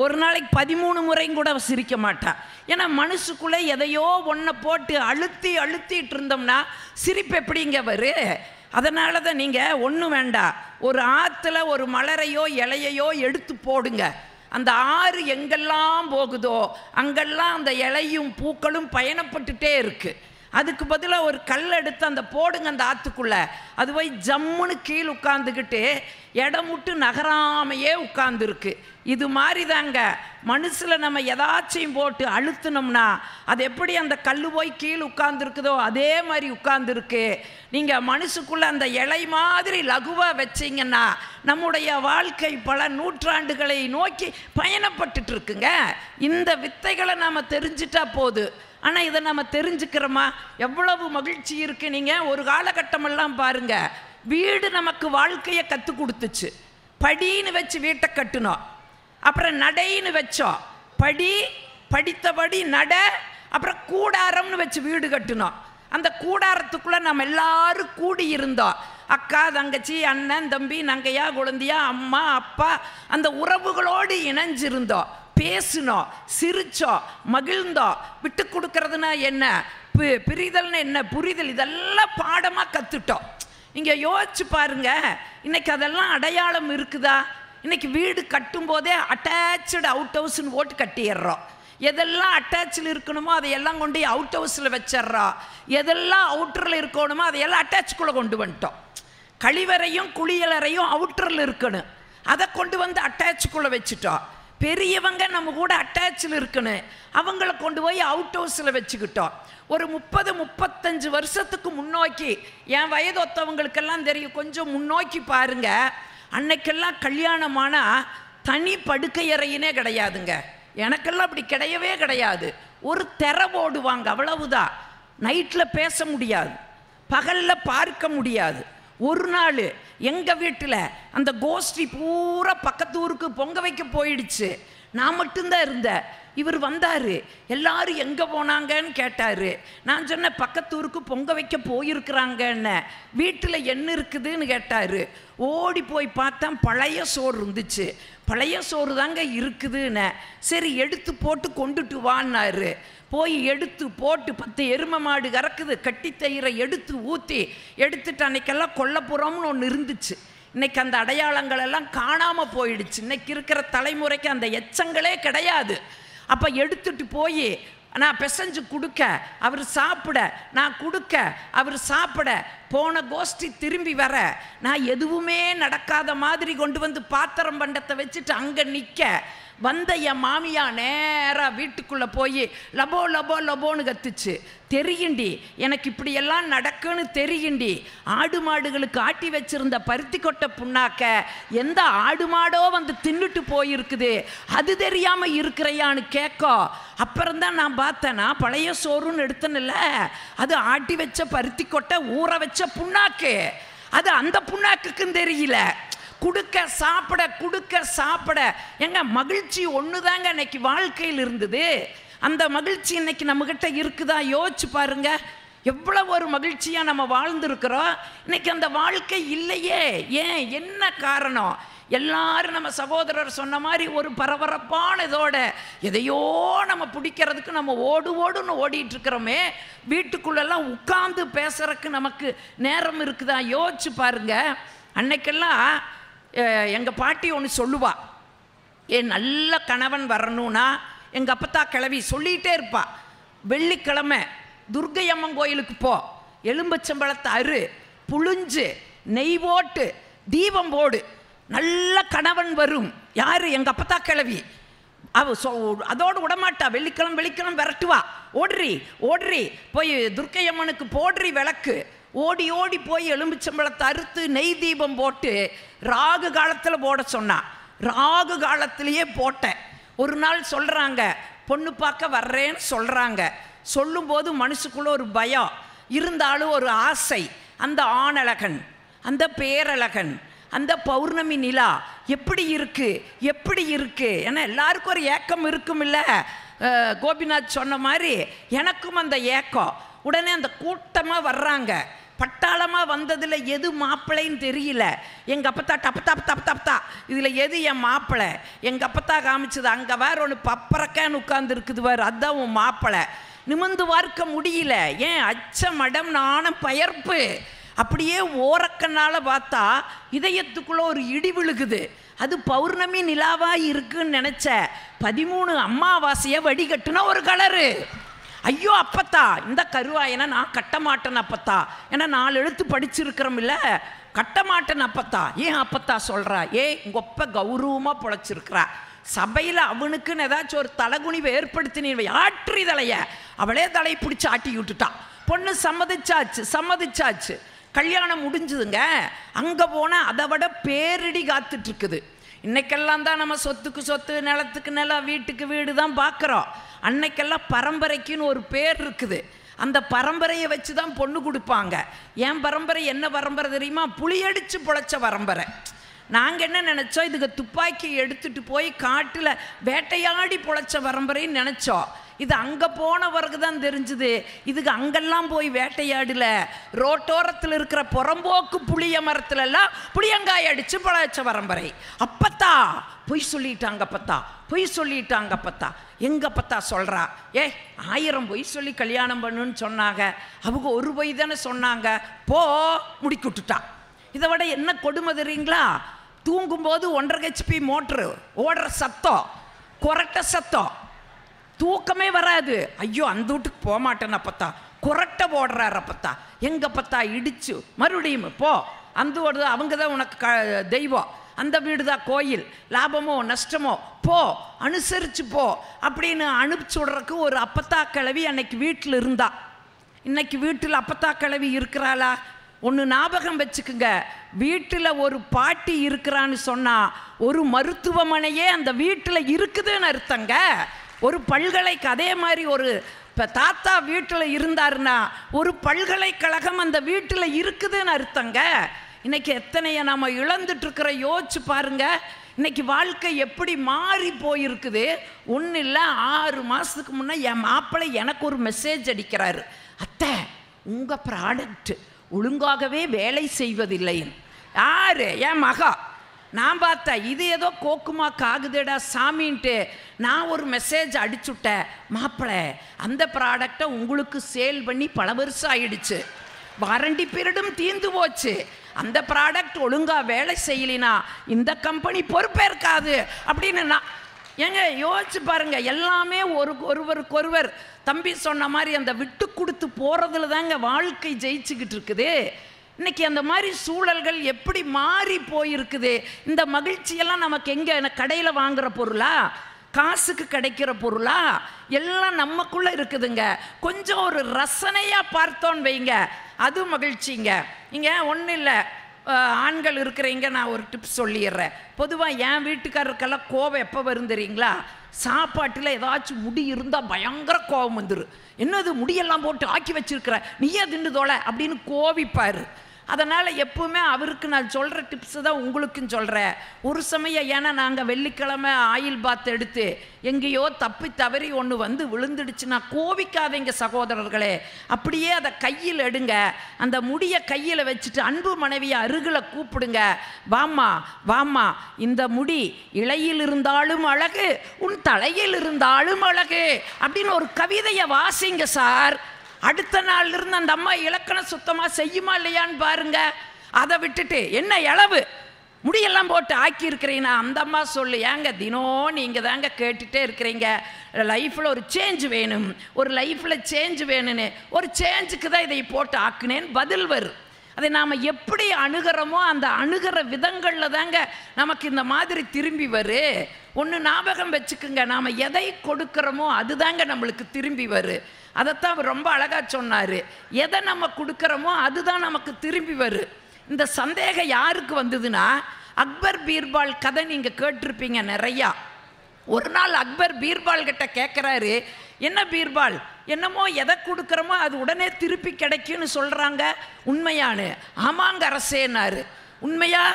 ஒரு நாளைக்கு 13 முறையும் கூட சிரிக்க மாட்டான். ஏன்னா மனசுக்குள்ளே எதையோ ஒன்றை போட்டு அழுத்திட்டு இருந்தோம்னா சிரிப்பு எப்படிங்க வரும்? அதனால தான் நீங்கள் ஒன்றும் வேண்டாம், ஒரு ஆற்றுல ஒரு மலரையோ இலையையோ எடுத்து போடுங்க, அந்த ஆறு எங்கெல்லாம் போகுதோ அங்கெல்லாம் அந்த இலையும் பூக்களும் பயணப்பட்டுட்டே இருக்குது. அதுக்கு பதிலாக ஒரு கல் எடுத்து அந்த போடுங்க அந்த ஆற்றுக்குள்ளே, அது போய் ஜம்முன்னு கீழே உட்காந்துக்கிட்டு இடம் விட்டு நகராமையே உட்காந்துருக்கு. இது மாதிரி தாங்க மனசில் நம்ம எதாச்சும் போட்டு அழுத்தினோம்னா அது எப்படி அந்த கல் போய் கீழே உட்காந்துருக்குதோ அதே மாதிரி உட்காந்துருக்கு. நீங்கள் மனசுக்குள்ளே அந்த இலை மாதிரி லகுவாக வச்சிங்கன்னா நம்முடைய வாழ்க்கை பல நூற்றாண்டுகளை நோக்கி பயணப்பட்டுட்டு இருக்குங்க. இந்த வித்தைகளை நாம் தெரிஞ்சிட்டா போது. ஆனால் இதை நம்ம தெரிஞ்சுக்கிறோமா? எவ்வளவு மகிழ்ச்சி இருக்குது. நீங்கள் ஒரு காலகட்டமெல்லாம் பாருங்கள், வீடு நமக்கு வாழ்க்கையை கற்றுக் கொடுத்துச்சு. படின்னு வச்சு வீட்டை கட்டினோம், அப்புறம் நடைன்னு வச்சோம், படித்தபடி நட, அப்புறம் கூடாரம்னு வச்சு வீடு கட்டினோம். அந்த கூடாரத்துக்குள்ளே நம்ம எல்லாரும் கூடி இருந்தோம், அக்கா தங்கச்சி அண்ணன் தம்பி நங்கையா குழந்தையா அம்மா அப்பா, அந்த உறவுகளோடு இணைஞ்சிருந்தோம், பேசினோம், சிரிச்சோம், மகிழ்ந்தோம். விட்டு கொடுக்கறதுனா என்ன, பிரிதல்னு என்ன, புரிதல், இதெல்லாம் பாடமாக கற்றுட்டோம். இங்கே யோசிச்சு பாருங்க, இன்னைக்கு அதெல்லாம் அடையாளம் இருக்குதா? இன்னைக்கு வீடு கட்டும் போதே அட்டாச்சு அவுட் ஹவுஸ்ன்னு போட்டு கட்டிடுறோம். எதெல்லாம் அட்டாச்சில் இருக்கணுமோ அதையெல்லாம் கொண்டு அவுட் ஹவுஸில் வச்சிட்றோம், எதெல்லாம் அவுட்டரில் இருக்கணுமோ அதையெல்லாம் அட்டாச்சுக்குள்ளே கொண்டு வந்துட்டோம். கழிவறையும் குளியலறையும் அவுட்டரில் இருக்கணும், அதை கொண்டு வந்து அட்டாச்சுக்குள்ளே வச்சுட்டோம். பெரியவங்க நம்ம கூட அட்டாச்சில் இருக்கணும், அவங்கள கொண்டு போய் அவுட் ஹவுஸில் வச்சுக்கிட்டோம். ஒரு 30-35 வருஷத்துக்கு முன்னோக்கி, என் வயது ஒத்தவங்களுக்கெல்லாம் தெரியும், கொஞ்சம் முன்னோக்கி பாருங்க, அன்னைக்கெல்லாம் கல்யாணமானால் தனி படுக்கையறையினே கிடையாதுங்க. எனக்கெல்லாம் அப்படி கிடையவே கிடையாது. ஒரு திரை போடுவாங்க, அவ்வளவுதான். நைட்டில் பேச முடியாது, பகலில் பார்க்க முடியாது. ஒரு நாள் எங்கள் வீட்டில் அந்த கோஷ்டி பூரா பக்கத்து ஊருக்கு பொங்க வைக்க போயிடுச்சு. நான் மட்டும்தான் இருந்தேன். இவர் வந்தார், எல்லாரும் எங்கே போனாங்கன்னு கேட்டார். நான் சொன்னேன் பக்கத்தூருக்கு பொங்க வைக்க போயிருக்கிறாங்கன்னு. வீட்டில் என்ன இருக்குதுன்னு கேட்டார். ஓடி போய் பார்த்தா பழைய சோறு இருந்துச்சு. பழைய சோறு தாங்க இருக்குதுன்னு. சரி எடுத்து போட்டு கொண்டுட்டு வான்னாரு. போய் எடுத்து போட்டு 10 எருமை மாடு கறக்குது, கட்டித்தயிரை எடுத்து ஊற்றி எடுத்துட்டு அன்னைக்கெல்லாம் கொல்லப்புறம்னு ஒன்று இருந்துச்சு. இன்னைக்கு அந்த அடையாளங்கள் எல்லாம் காணாமல் போயிடுச்சு. இன்னைக்கு இருக்கிற தலைமுறைக்கு அந்த எச்சங்களே கிடையாது. அப்போ எடுத்துட்டு போய் நான் பிசைஞ்சு கொடுக்க, அவர் சாப்பிட, நான் கொடுக்க, அவர் சாப்பிட, போன கோஷ்டி திரும்பி வர, நான் எதுவுமே நடக்காத மாதிரி கொண்டு வந்து பாத்திரம் பண்டத்தை வச்சுட்டு அங்கே நிற்க, வந்த என் மாமியா நேராக வீட்டுக்குள்ளே போய் லபோ லபோ லபோன்னு கத்துச்சு. தெரியுண்டி எனக்கு இப்படியெல்லாம் நடக்குன்னு தெரியுண்டி. ஆடு மாடுகளுக்கு ஆட்டி வச்சிருந்த பருத்தி கொட்டை புண்ணாக்க எந்த ஆடு மாடோ வந்து தின்னுட்டு போயிருக்குது, அது தெரியாமல் இருக்கிறையான்னு கேட்கோ. அப்புறம்தான் நான் பார்த்தேன்னா பழைய சோறுன்னு எடுத்தனில்ல, அது ஆட்டி வச்ச பருத்தி கொட்டை ஊற வச்ச புண்ணாக்கு. அது அந்த புண்ணாக்குக்கும் தெரியல. கொடுக்க சாப்பிட கொடுக்க சாப்பிட எங்க மகிழ்ச்சி ஒன்று தாங்க இன்னைக்கு வாழ்க்கையில் இருந்தது. அந்த மகிழ்ச்சி இன்னைக்கு நம்மகிட்ட இருக்குதா யோசிச்சு பாருங்க. எவ்வளவு ஒரு மகிழ்ச்சியாக நம்ம வாழ்ந்துருக்கிறோம். இன்னைக்கு அந்த வாழ்க்கை இல்லையே. ஏன், என்ன காரணம்? எல்லாரும் நம்ம சகோதரர் சொன்ன மாதிரி ஒரு பரபரப்பான இதோட எதையோ நம்ம பிடிக்கிறதுக்கு நம்ம ஓடுன்னு ஓடிட்டு இருக்கிறோமே. வீட்டுக்குள்ளெல்லாம் உட்கார்ந்து பேசுறதுக்கு நமக்கு நேரம் இருக்குதா யோசிச்சு பாருங்க. அன்னைக்கெல்லாம் எங்கள் பாட்டி ஒன்று சொல்லுவா, நல்ல கணவன் வரணும்னா எங்கள் அப்பத்தா கிளவி சொல்லிகிட்டே இருப்பா, வெள்ளிக்கிழமை துர்க்கையம்மன் கோயிலுக்கு போ, எலும்பச்சம்பழத்தை அரு, புழிஞ்சு நெய் போட்டு தீபம் போடு, நல்ல கணவன் வரும். யார்? எங்கள் அப்பத்தா கிளவி. அதோடு விடமாட்டா. வெள்ளிக்கிழமை விரட்டுவா, ஓடுறி போய் துர்க்கையம்மனுக்கு போடுறி விளக்கு. ஓடி ஓடி போய் எலும்புச்சம்பழத்தை அறுத்து நெய் தீபம் போட்டு ராகு காலத்தில் போட சொன்னான். ராகு காலத்திலேயே போட்டேன். ஒரு நாள் சொல்கிறாங்க, பொண்ணு பார்க்க வர்றேன்னு சொல்கிறாங்க. சொல்லும்போது மனசுக்குள்ள ஒரு பயம் இருந்தாலும் ஒரு ஆசை. அந்த ஆணழகன், அந்த பேரழகன், அந்த பௌர்ணமி நிலா எப்படி இருக்கு ஏன்னா எல்லாருக்கும் ஒரு ஏக்கம் இருக்கும் இல்லை? கோபிநாத் சொன்ன மாதிரி எனக்கும் அந்த ஏக்கம். உடனே அந்த கூட்டமாக வர்றாங்க. பட்டாளமாக வந்ததில் எது மாப்பிள்ளைன்னு தெரியல. எங்கள் அப்பத்தா டப்பத்தா இதில் எது என் மாப்பிள்ளை? எங்கள் அப்பத்தா காமிச்சது அங்கே வேற ஒன்று பப்பரக்கான்னு உட்கார்ந்து இருக்குது வேறு, அதுதான் உன் மாப்பிள்ளை. நிமிந்து பார்க்க முடியல. ஏன்? அச்சம், மடம், நாணம், பயர்ப்பு. அப்படியே ஓரக்கண்ணால் பார்த்தா இதயத்துக்குள்ளே ஒரு இடி விழுகுது. அது பௌர்ணமி நிலாவாக இருக்குன்னு நினச்ச 13 அம்மாவாசையை வடிகட்டுனா ஒரு கலரு. ஐயோ அப்பத்தா, இந்த கருவாயனை நான் கட்ட மாட்டேன் அப்பத்தா. ஏன்னா 4 எழுத்து படிச்சிருக்கிறோம் இல்லை, கட்ட மாட்டேன் அப்பத்தா. ஏன் அப்பத்தா சொல்கிறா? உங்கள் அப்பா கௌரவமாக பொழைச்சிருக்கிறா. சபையில் அவனுக்குன்னு ஏதாச்சும் ஒரு தலைகுனிவை ஏற்படுத்தினீ ஆற்றி தலைய அவளே தலை பிடிச்சி ஆட்டி விட்டுட்டா. பொண்ணு சம்மதிச்சாச்சு. கல்யாணம் முடிஞ்சுதுங்க. அங்கே போனால் அதை விட பேரிடி காத்துட்ருக்குது. இன்னைக்கெல்லாம் தான் நம்ம சொத்துக்கு சொத்து, நிலத்துக்கு நிலம், வீட்டுக்கு வீடு தான் பார்க்குறோம். அன்னைக்கெல்லாம் பரம்பரைக்குன்னு ஒரு பேர் இருக்குது. அந்த பரம்பரையை வச்சு தான் பொண்ணு கொடுப்பாங்க. என் பரம்பரை என்ன பரம்பரை தெரியுமா? புளியடிச்சு பொழைச்ச பரம்பரை. நாங்கள் என்ன நினச்சோம், இதுக்கு துப்பாக்கி எடுத்துகிட்டு போய் காட்டில் வேட்டையாடி பொழைச்ச பரம்பரைன்னு நினச்சோம். இது அங்கே போனவருக்கு தான் தெரிஞ்சுது, இதுக்கு அங்கெல்லாம் போய் வேட்டையாடல. ரோட்டோரத்தில் இருக்கிற புறம்போக்கு புளிய மரத்துலலாம் புளியங்காய் அடித்து பழைச்ச பரம்பரை. அப்பத்தா பொய் சொல்லிட்டாங்க அப்பத்தா. எங்க அப்பத்தா சொல்கிறா, 1000 பொய் சொல்லி கல்யாணம் பண்ணுன்னு சொன்னாங்க. அவங்க ஒரு பொய் தானே சொன்னாங்க, போ முடிக்கிட்டுட்டா. இதை விட என்ன கொடுமை தெரியுங்களா? தூங்கும்போது 1.5 HP மோட்ரு ஓடுற சத்தம், கொரட்ட சத்தம், தூக்கமே வராது. ஐயோ அந்த வீட்டுக்கு போக மாட்டேன்னு அப்பத்தா, கொரட்டை போடுறாரு அப்பத்தா. எங்க அப்பத்தா இடிச்சு மறுபடியும் போ, அந்த வீடு அவங்க தான் உனக்கு தெய்வம், அந்த வீடு தான் கோயில், லாபமோ நஷ்டமோ போ, அனுசரித்து போ அப்படின்னு அனுப்பிச்சு விட்றதுக்கு ஒரு அப்பத்தா கிழவி அன்னைக்கு வீட்டில் இருந்தா. இன்னைக்கு வீட்டில் அப்பத்தா கிழவி இருக்கிறாளா? ஒன்று ஞாபகம் வச்சுக்குங்க, வீட்டில் ஒரு பாட்டி இருக்கிறான்னு சொன்னால் ஒரு மருத்துவமனையே அந்த வீட்டில் இருக்குதுன்னு அர்த்தங்க. ஒரு பல்கலைக்கு அதே மாதிரி ஒரு இப்போ தாத்தா வீட்டில் இருந்தாருன்னா ஒரு பல்கலைக்கழகம் அந்த வீட்டில் இருக்குதுன்னு அர்த்தங்க. இன்னைக்கு எத்தனைய நம்ம இழந்துட்டுருக்கிற யோசிச்சு பாருங்க. இன்னைக்கு வாழ்க்கை எப்படி மாறி போயிருக்குது. ஒன்றும் இல்லை, 6 மாதத்துக்கு முன்னே என் மாப்பிள்ளை எனக்கு ஒரு மெசேஜ் அடிக்கிறாரு, அத்தை உங்கள் ப்ராடக்ட் ஒழுங்காகவே வேலை செய்வதில்லை. யார்? என் மகா. நான் பார்த்தேன், இது ஏதோ கோக்குமா காகுதேடா சாமின்ட்டு நான் ஒரு மெசேஜ் அடிச்சுட்டேன், மாப்பிள்ளை அந்த ப்ராடக்டை உங்களுக்கு சேல் பண்ணி பல வருஷம் ஆயிடுச்சு, வாரண்டி பீரியடும் தீர்ந்து போச்சு, அந்த ப்ராடக்ட் ஒழுங்காக வேலை செய்யலினா இந்த கம்பெனி பொறுப்பேற்காது அப்படின்னு. நான் ஏங்க யோசிச்சு பாருங்க, எல்லாமே ஒருவருக்கொருவர் தம்பி சொன்ன மாதிரி அந்த விட்டு கொடுத்து போகிறதுல தாங்க வாழ்க்கை ஜெயிச்சுக்கிட்டு இருக்குது. இன்னைக்கு அந்த மாதிரி சூழல்கள் எப்படி மாறி போயிருக்குது. இந்த மகிழ்ச்சியெல்லாம் நமக்கு எங்கே? கடையில் வாங்குகிற பொருளா, காசுக்கு கிடைக்கிற பொருளா, எல்லாம் நமக்குள்ளே இருக்குதுங்க. கொஞ்சம் ஒரு ரசனையாக பார்த்தோன்னு வைங்க, அது மகிழ்ச்சிங்க. இங்கே ஒன்றும் இல்லை, ஆண்கள் இருக்கிறீங்க, நான் ஒரு டிப்ஸ் சொல்லிடுறேன். பொதுவாக என் வீட்டுக்காரருக்கெல்லாம் கோபம் எப்போ வரும் தெரியுங்களா? சாப்பாட்டில் ஏதாச்சும் முடி இருந்தால் பயங்கர கோபம் வந்துடும். என்னது முடியெல்லாம் போட்டு ஆக்கி வச்சிருக்கிற, நீயே திண்டுதோலை அப்படின்னு கோவிப்பார். அதனால் எப்பவுமே அவருக்கு நான் சொல்கிற டிப்ஸு தான் உங்களுக்கும் சொல்கிறேன். ஒரு சமயம் ஏன்னா நாங்கள் வெள்ளிக்கிழமை ஆயில் பாத் எடுத்து எங்கேயோ தப்பி தவறி ஒன்று வந்து விழுந்துடுச்சுன்னா கோவிக்காதீங்க சகோதரர்களே, அப்படியே அதை கையில் எடுங்க, அந்த முடியை கையில் வச்சுட்டு அன்பு மனைவியை அருகில் கூப்பிடுங்க, வாம்மா வாம்மா, இந்த முடி இலையில் இருந்தாலும் அழகு, உன் தலையில் இருந்தாலும் அழகு அப்படின்னு ஒரு கவிதையை வாசிங்க சார். அடுத்த நாள் இருந்து அந்த அம்மா இலக்கணம் சுத்தமாக செய்யுமா இல்லையான்னு பாருங்க. அதை விட்டுட்டு என்ன இளவு முடியெல்லாம் போட்டு ஆக்கி இருக்கிறீங்கன்னா அந்த அம்மா சொல்லு, ஏங்க தினம் நீங்கள் தாங்க கேட்டுகிட்டே இருக்கிறீங்க, லைஃப்பில் ஒரு சேஞ்ச் வேணும், ஒரு லைஃப்பில் சேஞ்ச் வேணும்னு, ஒரு சேஞ்சுக்கு தான் இதை போட்டு ஆக்குனேன்னு பதில் வரும். அதை நாம் எப்படி அணுகிறோமோ அந்த அணுகிற விதங்களில் தாங்க நமக்கு இந்த மாதிரி திரும்பி வரும். ஒன்று ஞாபகம் வச்சுக்குங்க, நாம் எதை கொடுக்குறோமோ அதுதாங்க நம்மளுக்கு திரும்பி வரும். அதைத்தான் அவர் ரொம்ப அழகாக சொன்னார், எதை நம்ம கொடுக்குறோமோ அதுதான் நமக்கு திரும்பி வரும். இந்த சந்தேகம் யாருக்கு வந்ததுன்னா, அக்பர் பீர்பால் கதை நீங்கள் கேட்டிருப்பீங்க நிறையா. ஒரு நாள் அக்பர் பீர்பால் கிட்ட கேட்குறாரு, என்ன பீர்பால், என்னமோ எதை கொடுக்குறோமோ அது உடனே திருப்பி கிடைக்கும்னு சொல்கிறாங்க, உண்மையானு? ஆமாங்க அரசேன்னாரு. உண்மையா?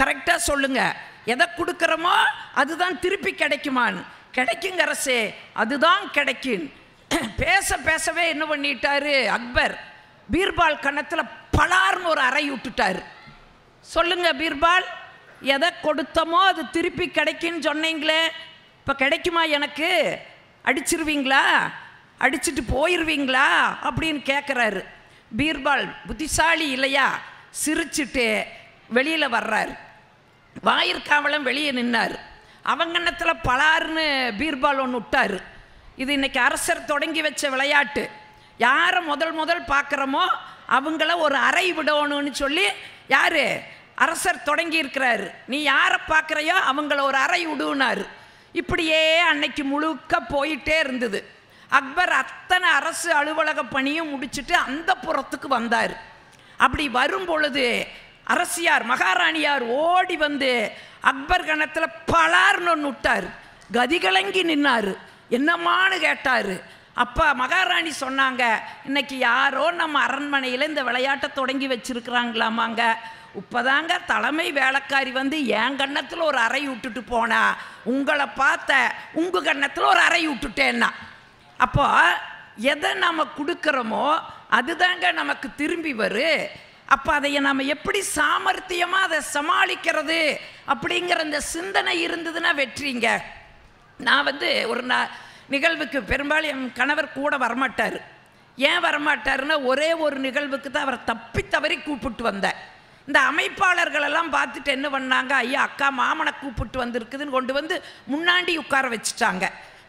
கரெக்டாக சொல்லுங்க, எதை கொடுக்குறோமோ அதுதான் திருப்பி கிடைக்குமான்னு? கிடைக்குங்க அரசே, அதுதான் கிடைக்கும். பேச பேசவே என்ன பண்ணிட்டாரு அக்பர், பீர்பால் கன்னத்தில் பலார்னு ஒரு அறை விட்டுட்டாரு. சொல்லுங்க பீர்பால், எதை கொடுத்தமோ அது திருப்பி கிடைக்குன்னு சொன்னீங்களே, இப்போ கிடைக்குமா? எனக்கு அடிச்சிருவீங்களா, அடிச்சுட்டு போயிடுவீங்களா அப்படின்னு கேட்குறாரு. பீர்பால் புத்திசாலி இல்லையா, சிரிச்சுட்டு வெளியில் வர்றாரு. வாயிற்காவலம் வெளியே நின்னார். அவங்கன்னத்தில் பலார்னு பீர்பால் ஒன்று விட்டார். இது இன்னைக்கு அரசர் தொடங்கி வச்ச விளையாட்டு. யாரை முதல் பார்க்குறோமோ அவங்கள ஒரு அறை விடணும்னு சொல்லி யார் அரசர் தொடங்கி இருக்கிறாரு. நீ யாரை பார்க்குறையோ அவங்கள ஒரு அறை விடுனார். இப்படியே அன்னைக்கு முழுக்க போயிட்டே இருந்தது. அக்பர் அத்தனை அரசு அலுவலக பணியும் முடிச்சுட்டு அந்த புறத்துக்கு வந்தார். அப்படி வரும் பொழுது அரசியார் மகாராணியார் ஓடி வந்து அக்பர் கணத்தில் பலார்னு ஒன்று விட்டார். கதிகலங்கி நின்னார். என்னம்மான்னு கேட்டார். அப்போ மகாராணி சொன்னாங்க, இன்னைக்கு யாரோ நம்ம அரண்மனையில் இந்த விளையாட்டை தொடங்கி வச்சிருக்கிறாங்களாமாங்க. இப்போதாங்க தலைமை வேலைக்காரி வந்து என் கன்னத்தில் ஒரு அறை விட்டுட்டு போனா, உங்களை பார்த்த உங்கள் கன்னத்தில் ஒரு அறை விட்டுட்டேன்னா. அப்போ எதை நம்ம கொடுக்குறோமோ அதுதாங்க நமக்கு திரும்பி வரும். அப்போ அதை நம்ம எப்படி சாமர்த்தியமாக அதை சமாளிக்கிறது அப்படிங்கிற இந்த சிந்தனை இருந்ததுன்னா வெற்றிங்க. நான் வந்து ஒரு நிகழ்வுக்கு பெரும்பாலும் என் கணவர் கூட வரமாட்டார். ஏன் வரமாட்டாருன்னா, ஒரே ஒரு நிகழ்வுக்கு தான் அவரை தப்பி தவறி கூப்பிட்டு வந்தேன். இந்த அமைப்பாளர்களெல்லாம் பார்த்துட்டு என்ன பண்ணாங்க, ஐயா அக்கா மாமனை கூப்பிட்டு வந்திருக்குதுன்னு கொண்டு வந்து முன்னாடி உட்கார வச்சுட்டாங்க.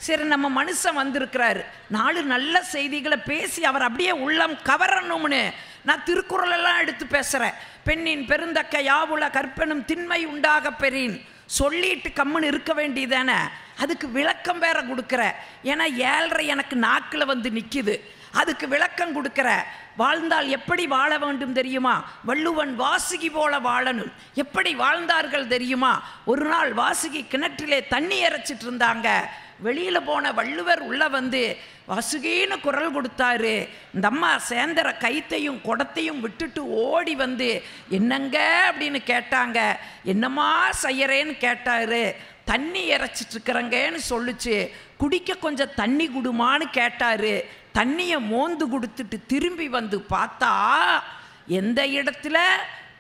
சரி நம்ம மனுஷன் வந்திருக்கிறாரு, 4 நல்ல செய்திகளை பேசி அவர் அப்படியே உள்ளம் கவரணும்னு நான் திருக்குறளெல்லாம் எடுத்து பேசுகிறேன். பெண்ணின் பெருந்தக்க யாவுல கற்பனும் திண்மை உண்டாக பெறின் சொல்லிட்டு கம்முன்னு இருக்க வேண்டியதானே. அதுக்கு விளக்கம் வேற கொடுக்குற, ஏன்னா 7:30 எனக்கு நாக்கில் வந்து நிற்கிது. அதுக்கு விளக்கம் கொடுக்குற. வாழ்ந்தால் எப்படி வாழ வேண்டும் தெரியுமா? வள்ளுவன் வாசுகி போல வாழணும். எப்படி வாழ்ந்தார்கள் தெரியுமா? ஒரு நாள் வாசுகி கிணற்றிலே தண்ணி இறைச்சிட்டு இருந்தாங்க. வெளியில் போன வள்ளுவர் உள்ள வந்து வசுகின்னு குரல் கொடுத்தாரு. இந்த அம்மா சேந்தர கைத்தையும் குடத்தையும் விட்டுட்டு ஓடி வந்து என்னங்க அப்படின்னு கேட்டாங்க. என்னம்மா செய்யறேன்னு கேட்டாரு. தண்ணி இறைச்சிட்டு இருக்கிறங்கன்னு சொல்லுச்சு. குடிக்க கொஞ்சம் தண்ணி குடுமான்னு கேட்டாரு. தண்ணியை மோந்து கொடுத்துட்டு திரும்பி வந்து பார்த்தா எந்த இடத்துல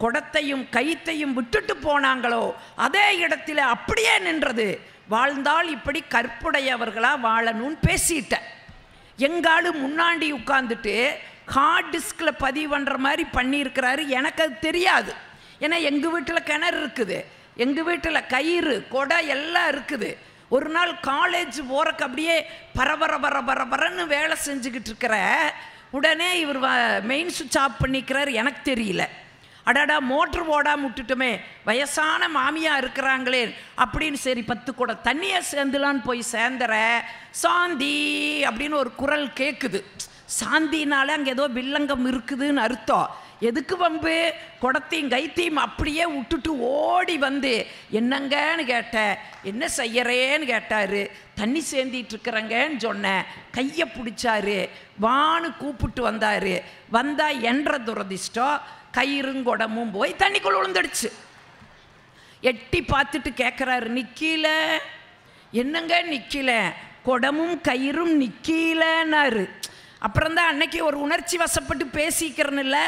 குடத்தையும் கைத்தையும் விட்டுட்டு போனாங்களோ அதே இடத்துல அப்படியே நின்றது. வாழ்ந்தால் இப்படி கற்புடையவர்களா வாழணும்னு பேசிட்டேன். எங்காலும் முன்னாடி உட்காந்துட்டு ஹார்ட் டிஸ்கில் பதிவு பண்ணுற மாதிரி பண்ணியிருக்கிறாரு. எனக்கு அது தெரியாது. ஏன்னா எங்கள் வீட்டில் கிணறு இருக்குது, எங்கள் வீட்டில் கயிறு கொடை எல்லாம் இருக்குது. ஒரு நாள் காலேஜ் போகிறக்கு அப்படியே பரபரன்னு வேலை செஞ்சுக்கிட்டு இருக்கிற உடனே இவர் மெயின் சுவிட்ச் ஆஃப் பண்ணிக்கிறார். எனக்கு தெரியல. அடாடா மோட்ரு ஓடாமல் விட்டுட்டுமே, வயசான மாமியாக இருக்கிறாங்களே அப்படின்னு சரி 10 கூட தண்ணியை சேர்ந்துலான்னு போய் சேர்ந்துற சாந்தி அப்படின்னு ஒரு குரல் கேட்குது. சாந்தினால அங்கே ஏதோ வில்லங்கம் இருக்குதுன்னு அர்த்தம். எதுக்கு வம்பு? குடத்தையும் கைத்தையும் அப்படியே விட்டுட்டு ஓடி வந்து என்னங்கன்னு கேட்டேன். என்ன செய்யறேன்னு கேட்டார். தண்ணி சேர்ந்திட்டு இருக்கிறங்கன்னு சொன்னேன். கையை பிடிச்சாரு. வான்னு கூப்பிட்டு வந்தார். வந்தால் என்ற துரதிஷ்டம் கயிறுங்கொடமும் போய் தண்ணிக்குள்ள விழுந்துடுச்சு. எட்டி பார்த்துட்டு கேட்குறாரு, நிற்கல? என்னங்க நிற்கல? குடமும் கயிறும் நிற்கலன்னாரு. அப்புறம்தான் அன்னைக்கு ஒரு உணர்ச்சி வசப்பட்டு பேசிக்கிறேன்ல,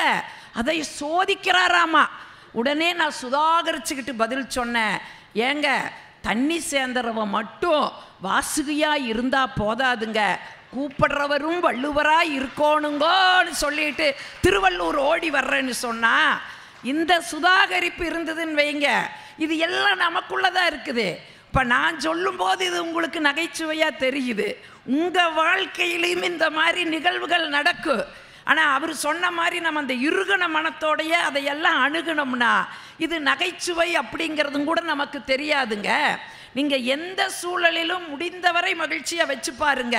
அதை சோதிக்கிறாராமா. உடனே நான் சுதாகரிச்சுக்கிட்டு பதில் சொன்னேன். ஏங்க தண்ணி சேர்ந்துறவன் மட்டும் வாசுகியாக இருந்தால் போதாதுங்க, கூப்பிடுறவரும் வள்ளுவராக இருக்கணுங்கன்னு சொல்லிட்டு திருவள்ளூர் ஓடி வர்றேன்னு சொன்னா. இந்த சுதாகரிப்பு இருந்ததுன்னு வைங்க, இது எல்லாம் நமக்குள்ளதான் இருக்குது. இப்போ நான் சொல்லும்போது இது உங்களுக்கு நகைச்சுவையாக தெரியுது. உங்கள் வாழ்க்கையிலையும் இந்த மாதிரி நிகழ்வுகள் நடக்கும். ஆனால் அவர் சொன்ன மாதிரி நம்ம அந்த இறுகன மனத்தோடைய அதையெல்லாம் அணுகணும்னா இது நகைச்சுவை அப்படிங்கிறதும் கூட நமக்கு தெரியாதுங்க. நீங்கள் எந்த சூழலிலும் முடிந்தவரை மகிழ்ச்சியாக வச்சு பாருங்க.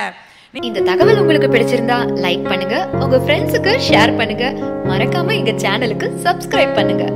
இந்த தகவல் உங்களுக்கு பிடிச்சிருந்தா லைக் பண்ணுங்க, உங்க ஃப்ரெண்ட்ஸுக்கு ஷேர் பண்ணுங்க, மறக்காம எங்க சேனலுக்கு சப்ஸ்கிரைப் பண்ணுங்க.